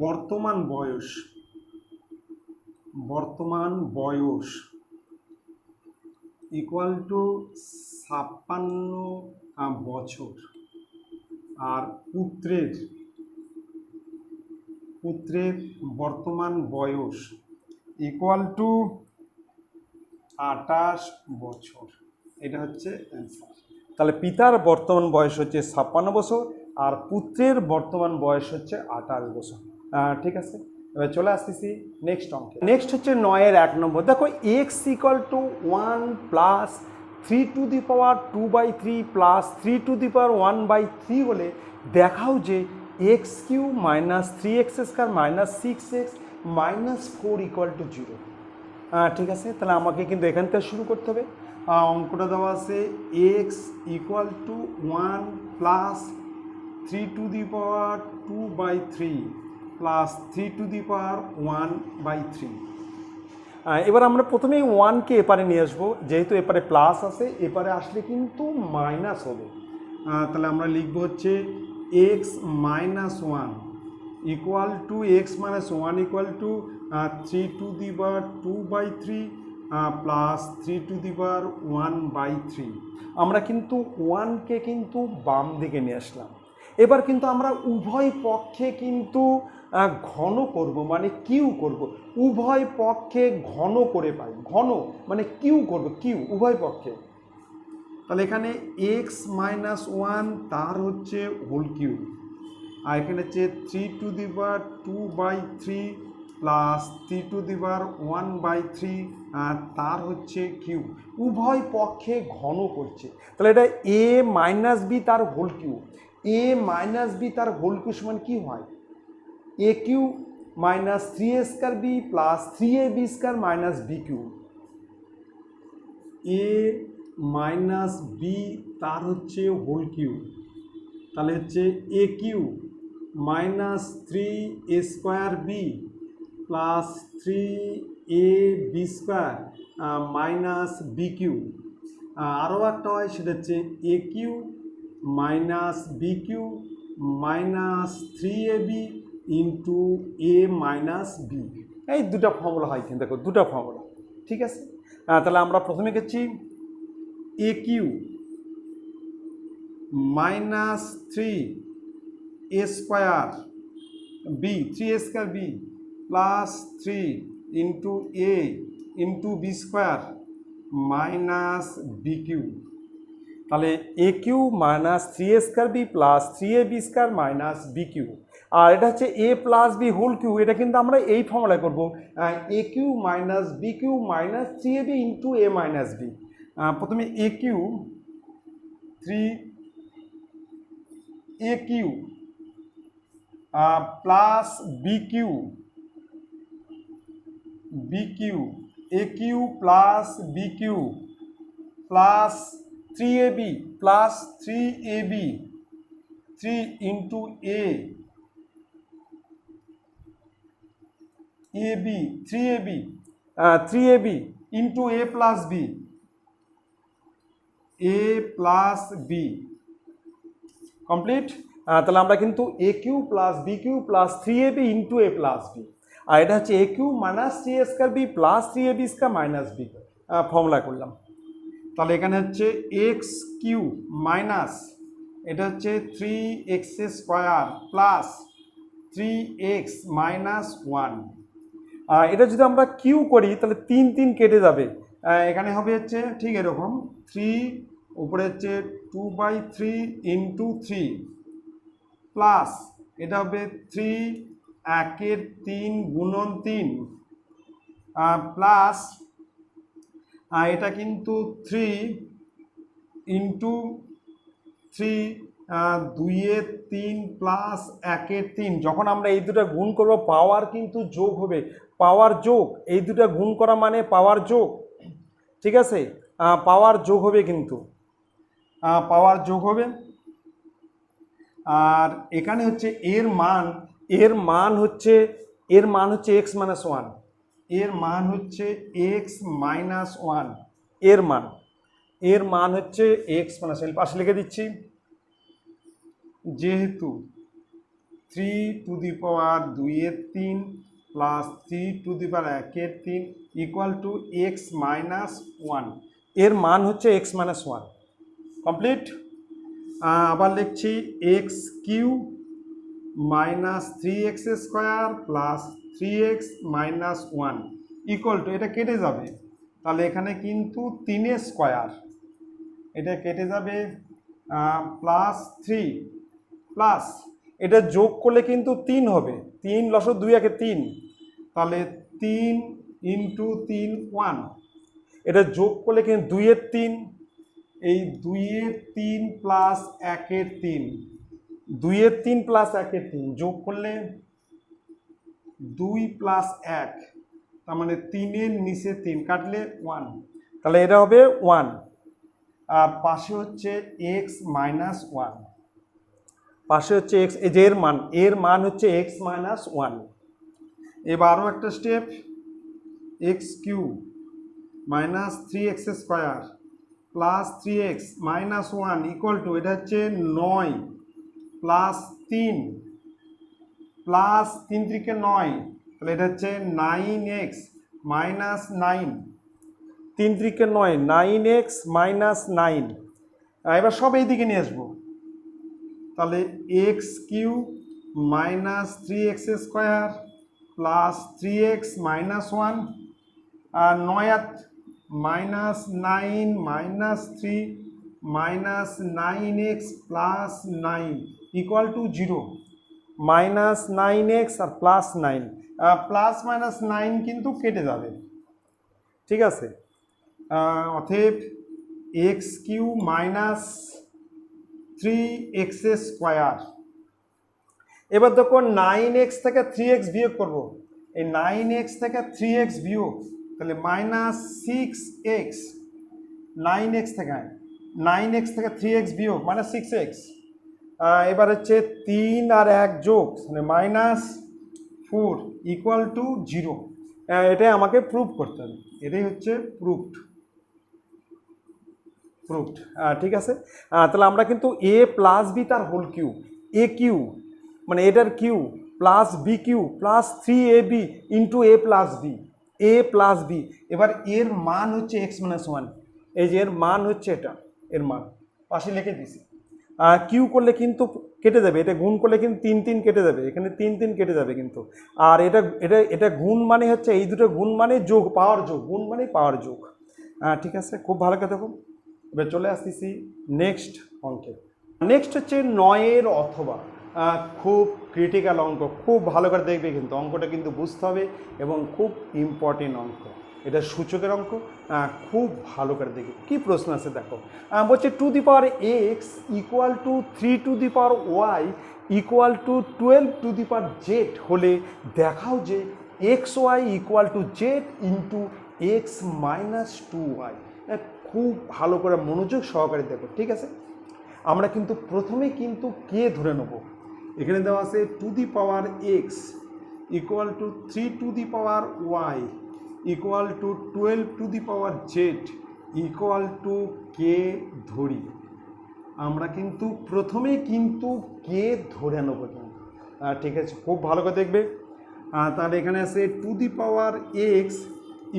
বর্তমান বয়স ইকুয়াল টু 56 বছর আর পুত্রের বর্তমান বয়স ইকুয়াল টু 28 বছর। এটা হচ্ছে অ্যান্সার। তাহলে পিতার বর্তমান বয়স হচ্ছে 56 বছর আর পুত্রের বর্তমান বয়স হচ্ছে 28 বছর। ঠিক আছে, এবার চলে আসতেছি নেক্সট অঙ্কে। নেক্সট হচ্ছে 9-এর 1 নম্বর। দেখো x equal to 1 plus 3 to the power 2/3 plus 3 to the power 1/3 হলে দেখাও যে x cube minus 3x square minus 6x minus 4 equal to 0। ঠিক আছে, তাহলে আমাকে কিন্তু এখান থেকে শুরু করতে হবে। অঙ্কটা দেওয়া আছে x equal to 1 plus 3 to the power 2/3 plus 3 to the power 1/3। এবার আমরা প্রথমেই 1কে এপারে নিয়ে আসবো, যেহেতু এপারে প্লাস আছে, এপারে আসলে কিন্তু মাইনাস হবে। তাহলে আমরা লিখবো হচ্ছে x minus 1 equal to x minus 1 equal to 3 to the power 2/3 plus 3 to the power 1/3। আমরা কিন্তু 1কে কিন্তু বাম দিকে নিয়ে আসলাম। এবার কিন্তু আমরা উভয় পক্ষে কিন্তু ঘন করব, মানে কিউ করব। উভয় পক্ষে ঘন করে পাই, ঘন মানে কিউ করব, কিউ উভয় পক্ষে। তাহলে এখানে এক্স মাইনাস 1 তার হচ্ছে হোল কিউ, আর এখানে হচ্ছে 3 to the power 2/3 plus 3 to the power 1/3 তার হচ্ছে কিউ। উভয় পক্ষে ঘন করছে। তাহলে এটা এ মাইনাস বি তার whole cube, a minus b তার হোল কিউ সমান কি হয়, a cube minus 3a square b plus 3ab square minus b cube. A minus b তার হচ্ছে হোল কিউ, তাহলে হচ্ছে a cube minus 3a square b plus 3ab square minus b cube. আরও একটা হয়, সেটা হচ্ছে a cube minus b cube minus 3ab into a minus b. এই দুটা ফর্মুলা হয় কিন্তু, দেখো দুটা ফর্মুলা। ঠিক আছে, তাহলে আমরা প্রথমে গেছি a cube minus 3a square b 3a square b plus 3 into a into b square minus b cube. তাহলে a cube minus 3a square b plus 3ab square minus b cube. আর এটা হচ্ছে a plus b whole cube, এটা কিন্তু আমরা এই ফর্মুলায় করবো, a cube minus b cube minus 3ab into a minus b. প্রথমে a cube 3a cube plus b cube a cube plus b cube plus 3ab plus 3ab 3 into a ab 3ab into a plus b complete. তাহলে আমরা কিন্তু a cube plus b cube plus 3ab into a plus b, আর এটা হচ্ছে a cube minus 3a square b plus 3ab square minus b formula করলাম। তাহলে এখানে হচ্ছে এক্স কিউ মাইনাস, এটা হচ্ছে 3x square plus 3x minus 1। এটা যদি আমরা কিউ করি তাহলে 3 3 কেটে যাবে, এখানে হবে হচ্ছে ঠিক এরকম 3 উপরে হচ্ছে 2/3 ইন্টু 3 প্লাস এটা হবে 3 1-এর 3 গুণন 3 প্লাস এটা কিন্তু 3 ইন্টু 3 2-এর 3 প্লাস 1-এর 3। যখন আমরা এই দুটো গুণ করব পাওয়ার কিন্তু যোগ হবে, পাওয়ার যোগ, এই দুটো গুণ করা মানে পাওয়ার যোগ। ঠিক আছে, পাওয়ার যোগ হবে কিন্তু, পাওয়ার যোগ হবে। আর এখানে হচ্ছে এর মান হচ্ছে এক্স মাইনাস ওয়ান, এর মান হচ্ছে এক্স মাইনাস ওয়ান, এর মান হচ্ছে এক্স মাইনাস ওয়ান। পাশে লিখে দিচ্ছি, যেহেতু 3⁻2 plus 3⁻1 equal to x minus one, এর মান হচ্ছে এক্স মাইনাস ওয়ান। কমপ্লিট। আবার লিখছি x cube minus 3x² plus 3x minus one equal to, এটা কেটে যাবে, তাহলে এখানে কিন্তু 3 স্কোয়ার, এটা কেটে যাবে, প্লাস 3 প্লাস এটা যোগ করলে কিন্তু 3 হবে, 3 লসো 2 একে 3, তাহলে 3 ইন্টু 3 1, এটা যোগ করলে কিন্তু 2 এর 3, এই 2 এর 3 প্লাস 1 এর 3, 2 এর 3 প্লাস 1 এর 3 যোগ করলে 2 প্লাস 1, তার মানে 3 এর নিচে 3 কাটলে 1, তাহলে এটা হবে 1। আর পাশে হচ্ছে এক্স মাইনাস ওয়ান, পাশে হচ্ছে এক্স, এই যে এর মান হচ্ছে এক্স মাইনাস ওয়ান। এবার আরও একটা step, x cube minus 3x² plus 3x minus one equal to, এটা হচ্ছে 9 প্লাস 3 প্লাস 3 3 9, তাহলে এটা হচ্ছে 9x মাইনাস 9, 3 3 9, 9x মাইনাস 9। এবার সব এই দিকে নিয়ে আসবো, তাহলে x cube minus 3x² plus 3x minus one, আর 9 minus 9 minus 3 minus 9x plus 9 equal to 0, minus 9x আর প্লাস 9, প্লাস মাইনাস 9 কিন্তু কেটে যাবে, ঠিক আছে। অতএব এক্স কিউ মাইনাস 3x²। এবার দেখো 9x থেকে 3x বিয়োগ করব, এই 9x থেকে 3x বিয়োগ, তাহলে মাইনাস 6x, 9x থেকে 3x বিয়োগ মানে 6x। এবার হচ্ছে 3 আর 1 যোগ মানে মাইনাস 4 ইকুয়াল টু 0। এটাই আমাকে প্রুভ করতে হবে, এটাই হচ্ছে প্রুফড। ঠিক আছে, তাহলে আমরা কিন্তু এ প্লাস বি তার হোল কিউ, এ কিউ মানে এটার cube plus b cube plus 3ab into a plus b. এবার এর মান হচ্ছে এক্স মাইনাস ওয়ান, এই যে এর মান হচ্ছে এটা, এর মান পাশে লিখে দিছি। কিউ করলে কিন্তু কেটে যাবে, এটা গুণ করলে কিন্তু 3 3 কেটে যাবে, এখানে 3 3 কেটে যাবে কিন্তু। আর এটা গুণ মানে হচ্ছে এই দুটো গুণ মানে যোগ, পাওয়ার যোগ, গুণ মানে পাওয়ার যোগ। ঠিক আছে, খুব ভালো কথা। দেখো এবার চলে আসতেছি নেক্সট অঙ্কে। নেক্সট হচ্ছে 9 অথবা, খুব ক্রিটিক্যাল অঙ্ক, খুব ভালো করে দেখবে কিন্তু, অঙ্কটা কিন্তু বুঝতে হবে এবং খুব ইম্পর্টেন্ট অঙ্ক, এটা সূচকের অঙ্ক, খুব ভালো করে দেখবে। কী প্রশ্ন আছে দেখো, বলছে 2x equal to 3y equal to 12z হলে দেখাও যে xy equal to z into x minus 2y। খুব ভালো করে মনোযোগ সহকারে দেখো, ঠিক আছে। আমরা কিন্তু প্রথমে কিন্তু কে ধরে নেব, এখানে দেওয়া আছে x equal to 3y equal to 12z equal to k ধরি। আমরা কিন্তু প্রথমেই কিন্তু কে ধরে নেব কিন্তু, ঠিক আছে, খুব ভালো করে দেখবে। তাহলে এখানে আছে x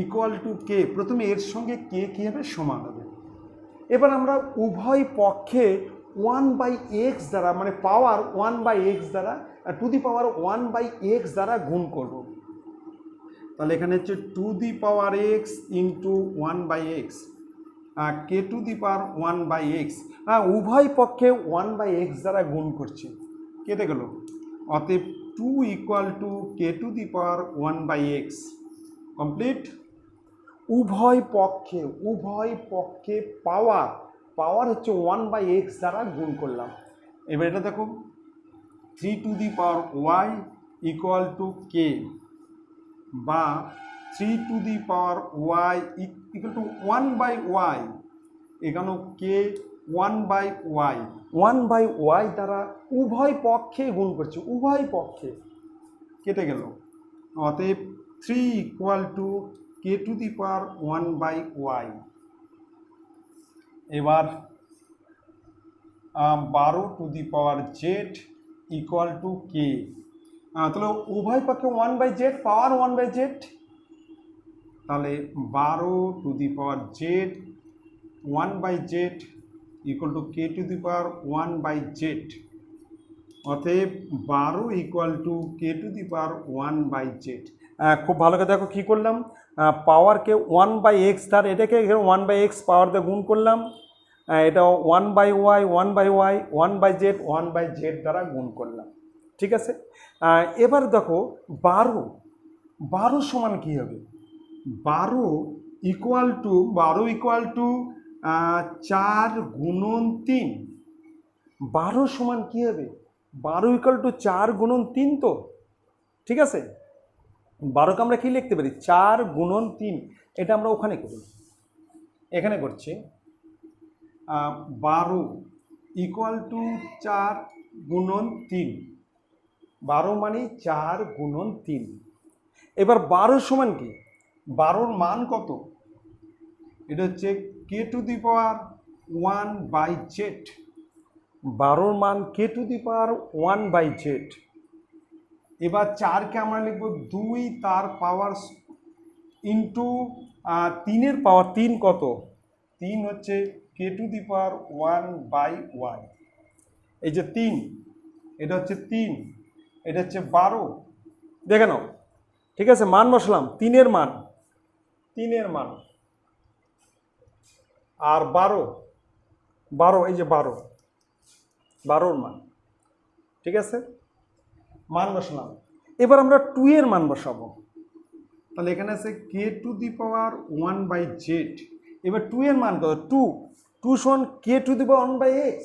ইকুয়াল টু কে, প্রথমে এর সঙ্গে কে কী হবে, সমান হবে। এবার আমরা উভয় পক্ষে 1/x দ্বারা মানে পাওয়ার 1/x দ্বারা 1/x দ্বারা গুণ করব। তাহলে এখানে হচ্ছে 2x ইন্টু 1/x আর k⁴1/x, উভয় পক্ষে 1/x দ্বারা গুণ করছি, কেটে গেল। অতএব 2 ইকুয়াল টু k⁴1/x। কমপ্লিট। উভয় পক্ষে পাওয়ার হচ্ছে 1/x দ্বারা গুণ করলাম। এবার এটা দেখো 3y ইকুয়াল টু কে বা 3 ইকুয়াল টু 1/y, এখানেও কে 1/y, 1/y দ্বারা উভয় পক্ষে গুণ করছে, উভয় পক্ষে কেটে গেল। অতএব 3 ইকুয়াল টু k⁴1/y। এবার 12⁻z ইকুয়াল টু কে, তাহলে উভয় পক্ষে 1/z, পাওয়ার 1/z, তাহলে 12⁻z 1/z equal to k⁴1/z। অতএব 12 ইকুয়াল টু k⁴1/z। খুব ভালো করে দেখো কী করলাম, পাওয়ারকে 1/x দ্বারা, এটাকে 1/x পাওয়ার দিয়ে গুণ করলাম, এটা 1/y 1/y 1/z 1/z দ্বারা গুণ করলাম, ঠিক আছে। এবার দেখো 12 সমান কী হবে, 12 ইকুয়াল টু 4 গুণন 3। 12 সমান কী হবে, 12 ইকুয়াল টু 4 গুণন 3, তো ঠিক আছে। 12কে আমরা কি লিখতে পারি, 4 গুণন 3, এটা আমরা ওখানে করি, এখানে করছি। 12 ইকুয়াল টু 4 গুণন 3, 12 মানে 4 গুণন 3। এবার 12 সমান কি, 12র মান কত, এটা হচ্ছে k⁴1/z, 12র মান k⁴1/z। এবার 4কে আমরা লিখব 2 তার পাওয়ার ইন্টু 3-এর পাওয়ার, 3 কত, 3 হচ্ছে k⁴1/y, এই যে 3, এটা হচ্ছে 3, এটা হচ্ছে 12, দেখে নাও, ঠিক আছে। মান বসলাম, 3-এর মান, আর 12, এই যে 12র মান, ঠিক আছে, মান বসালাম। এবার আমরা 2-এর মান বসাবো, তাহলে এখানে আছে k⁴1/z। এবার 2-এর মান কত, 2 সমান k⁴1/x,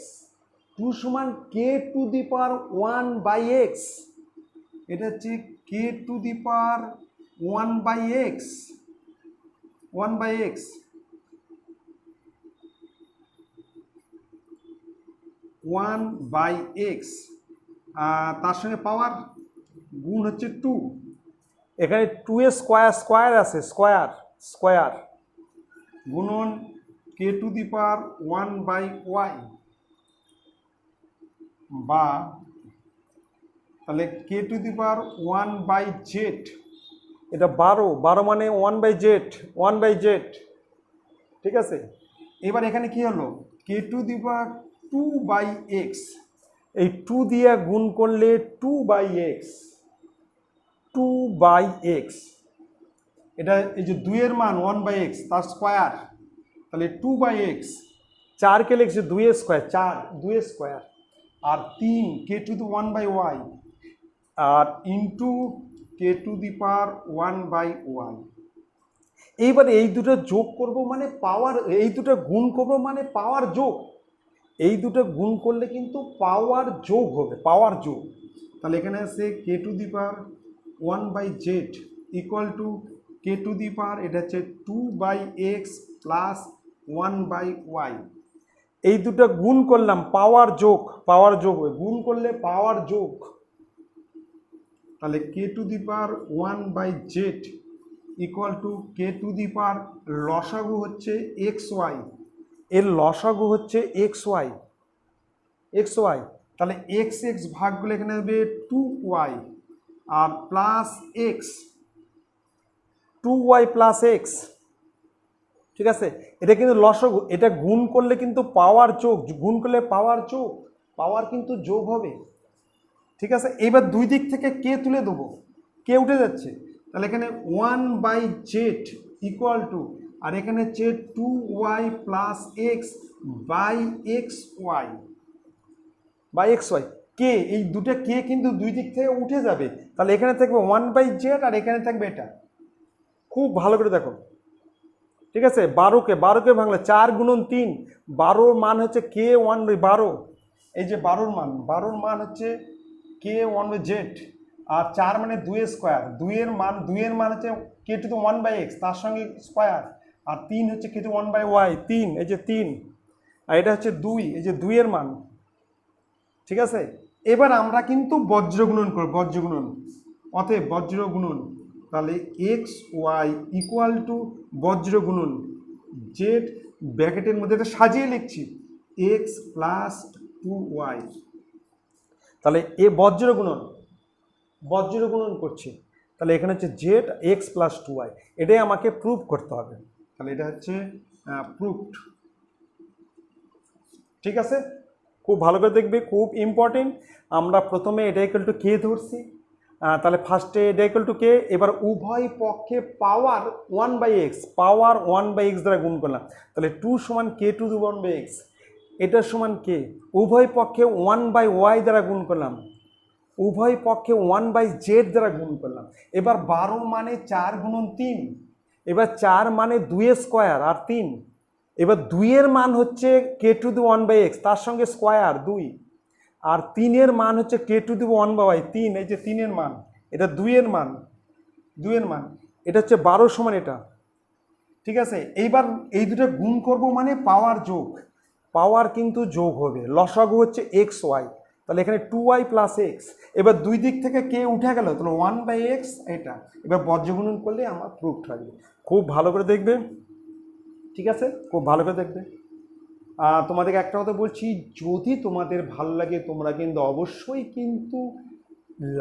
2 সমান k⁴1/x, এটা হচ্ছে k⁴1/x, 1/x, 1/x, তার সঙ্গে পাওয়ার গুণ হচ্ছে 2, এখানে 2 স্কোয়ার আছে, স্কোয়ার গুণন k⁴1/y, বা তাহলে k⁴1/z, এটা 12 মানে 1/z, ঠিক আছে। এবার এখানে কি হলো, k⁴2/x, এই 2 দিয়ে গুণ করলে 2/x, এটা এই যে 2-এর মান 1/x তার স্কোয়ার, তাহলে 2/x, 4কে লিখছে 2 স্কোয়ার, 4 2 স্কোয়ার, আর 3 k⁴1/y, আর ইন্টু k⁴1/y। এইবার এই দুটো যোগ করব মানে পাওয়ার, এই দুটো গুণ করব মানে পাওয়ার যোগ, এই দুটো গুণ করলে কিন্তু পাওয়ার যোগ হবে, পাওয়ার যোগ। তাহলে এখানে আছে k⁴1/z ইকুয়াল টু এটা হচ্ছে 2/x প্লাস 1/y। এই দুটো গুণ করলাম, পাওয়ার যোগ হবে, গুণ করলে পাওয়ার যোগ, তাহলে k⁴1/z ইকুয়াল টু লসাগু হচ্ছে xy, এর লসাগু হচ্ছে xy, তাহলে x ভাগগুলো এখানে হবে 2y আর plus x, 2y plus x, ঠিক আছে। এটা কিন্তু লসাগু, এটা গুণ করলে কিন্তু পাওয়ার যোগ, গুণ করলে পাওয়ার কিন্তু যোগ হবে, ঠিক আছে। এবার দুই দিক থেকে কে তুলে দেবো, কে উঠে যাচ্ছে, তাহলে এখানে 1/z ইকুয়াল টু, আর এখানে হচ্ছে 2y plus x by xy, কে, এই দুটো কে কিন্তু দুই দিক থেকে উঠে যাবে, তাহলে এখানে থাকবে 1/z আর এখানে থাকবে এটা। খুব ভালো করে দেখো, ঠিক আছে। 12কে ভাঙলে 4 গুণন 3, 12র মান হচ্ছে k1/12, এই যে 12র মান হচ্ছে k1/z, আর 4 মানে 2 স্কোয়ার, 2 এর মান হচ্ছে কে টু দি 1/x, তার সঙ্গে স্কোয়ার। আর 3 হচ্ছে কে টু 1/y, 3, এই যে 3। আর এটা হচ্ছে 2, এই যে 2 এর মান। ঠিক আছে, এবার আমরা কিন্তু বজ্রগুণন করব, বজ্রগুণন। অতএব বজ্রগুণন, তাহলে এক্স ওয়াই ইকুয়াল টু বজ্রগুণন জেড, ব্র্যাকেটের মধ্যে এটা সাজিয়ে লিখছি, এক্স প্লাস 2y। তাহলে এ বজ্রগুণন করছি, তাহলে এখানে হচ্ছে জেড এক্স প্লাস 2y, এটাই আমাকে প্রুভ করতে হবে। তাহলে এটা হচ্ছে প্রুফড। ঠিক আছে, খুব ভালো করে দেখবে, খুব ইম্পর্টেন্ট। আমরা প্রথমে এটা ইকুয়াল টু কে ধরছি, তাহলে ফার্স্টে এটা ইকুয়াল টু কে, এবার উভয় পক্ষে পাওয়ার 1/x, পাওয়ার 1/x দ্বারা গুণ করলাম, তাহলে 2 সমান কে টু দি 1/x, এটার সমান কে, উভয় পক্ষে 1/y দ্বারা গুণ করলাম, উভয় পক্ষে 1/z দ্বারা গুণ করলাম। এবার 12 মানে 4 গুণন 3, এবার 4 মানে 2 স্কোয়ার আর 3, এবার 2 এর মান হচ্ছে কে টু দি 1/x, তার সঙ্গে স্কোয়ার 2, আর 3 এর মান হচ্ছে কে টু দি 1/y, 3, এই যে 3 এর মান, এটা 2 এর মান, এটা হচ্ছে 12 সমান এটা। ঠিক আছে, এইবার এই দুটো গুণ করব মানে পাওয়ার যোগ, পাওয়ার কিন্তু যোগ হবে, লসাগু হচ্ছে এক্স ওয়াই, তাহলে এখানে 2y প্লাস এক্স। এবার দুই দিক থেকে কে উঠে গেল, তাহলে 1/x এটা। এবার বজ্রগুণন করলে আমার প্রুফ থাকবে। খুব ভালো করে দেখবে, ঠিক আছে, খুব ভালো করে দেখবে। তোমাদেরকে একটা কথা বলছি, যদি তোমাদের ভালো লাগে তোমরা কিন্তু অবশ্যই কিন্তু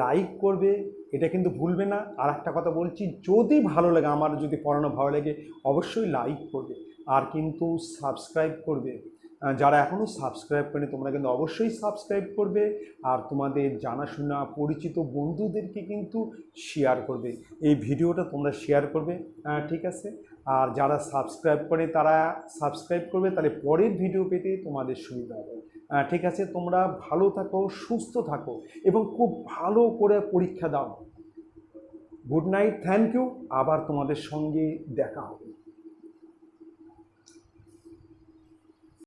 লাইক করবে, এটা কিন্তু ভুলবে না। আর একটা কথা বলছি, যদি ভালো লাগে, আমার যদি পড়ানো ভালো লাগে, অবশ্যই লাইক করবে আর কিন্তু সাবস্ক্রাইব করবে। যারা এখনও সাবস্ক্রাইব করেনি তোমরা কিন্তু অবশ্যই সাবস্ক্রাইব করবে, আর তোমাদের জানাশোনা পরিচিত বন্ধুদেরকে কিন্তু শেয়ার করবে, এই ভিডিওটা তোমরা শেয়ার করবে। ঠিক আছে, আর যারা সাবস্ক্রাইব করে তারা সাবস্ক্রাইব করবে, তাহলে পরের ভিডিও পেতে তোমাদের সুবিধা হবে। ঠিক আছে, তোমরা ভালো থাকো, সুস্থ থাকো এবং খুব ভালো করে পরীক্ষা দাও। গুড নাইট, থ্যাংক ইউ, আবার তোমাদের সঙ্গে দেখা হবে।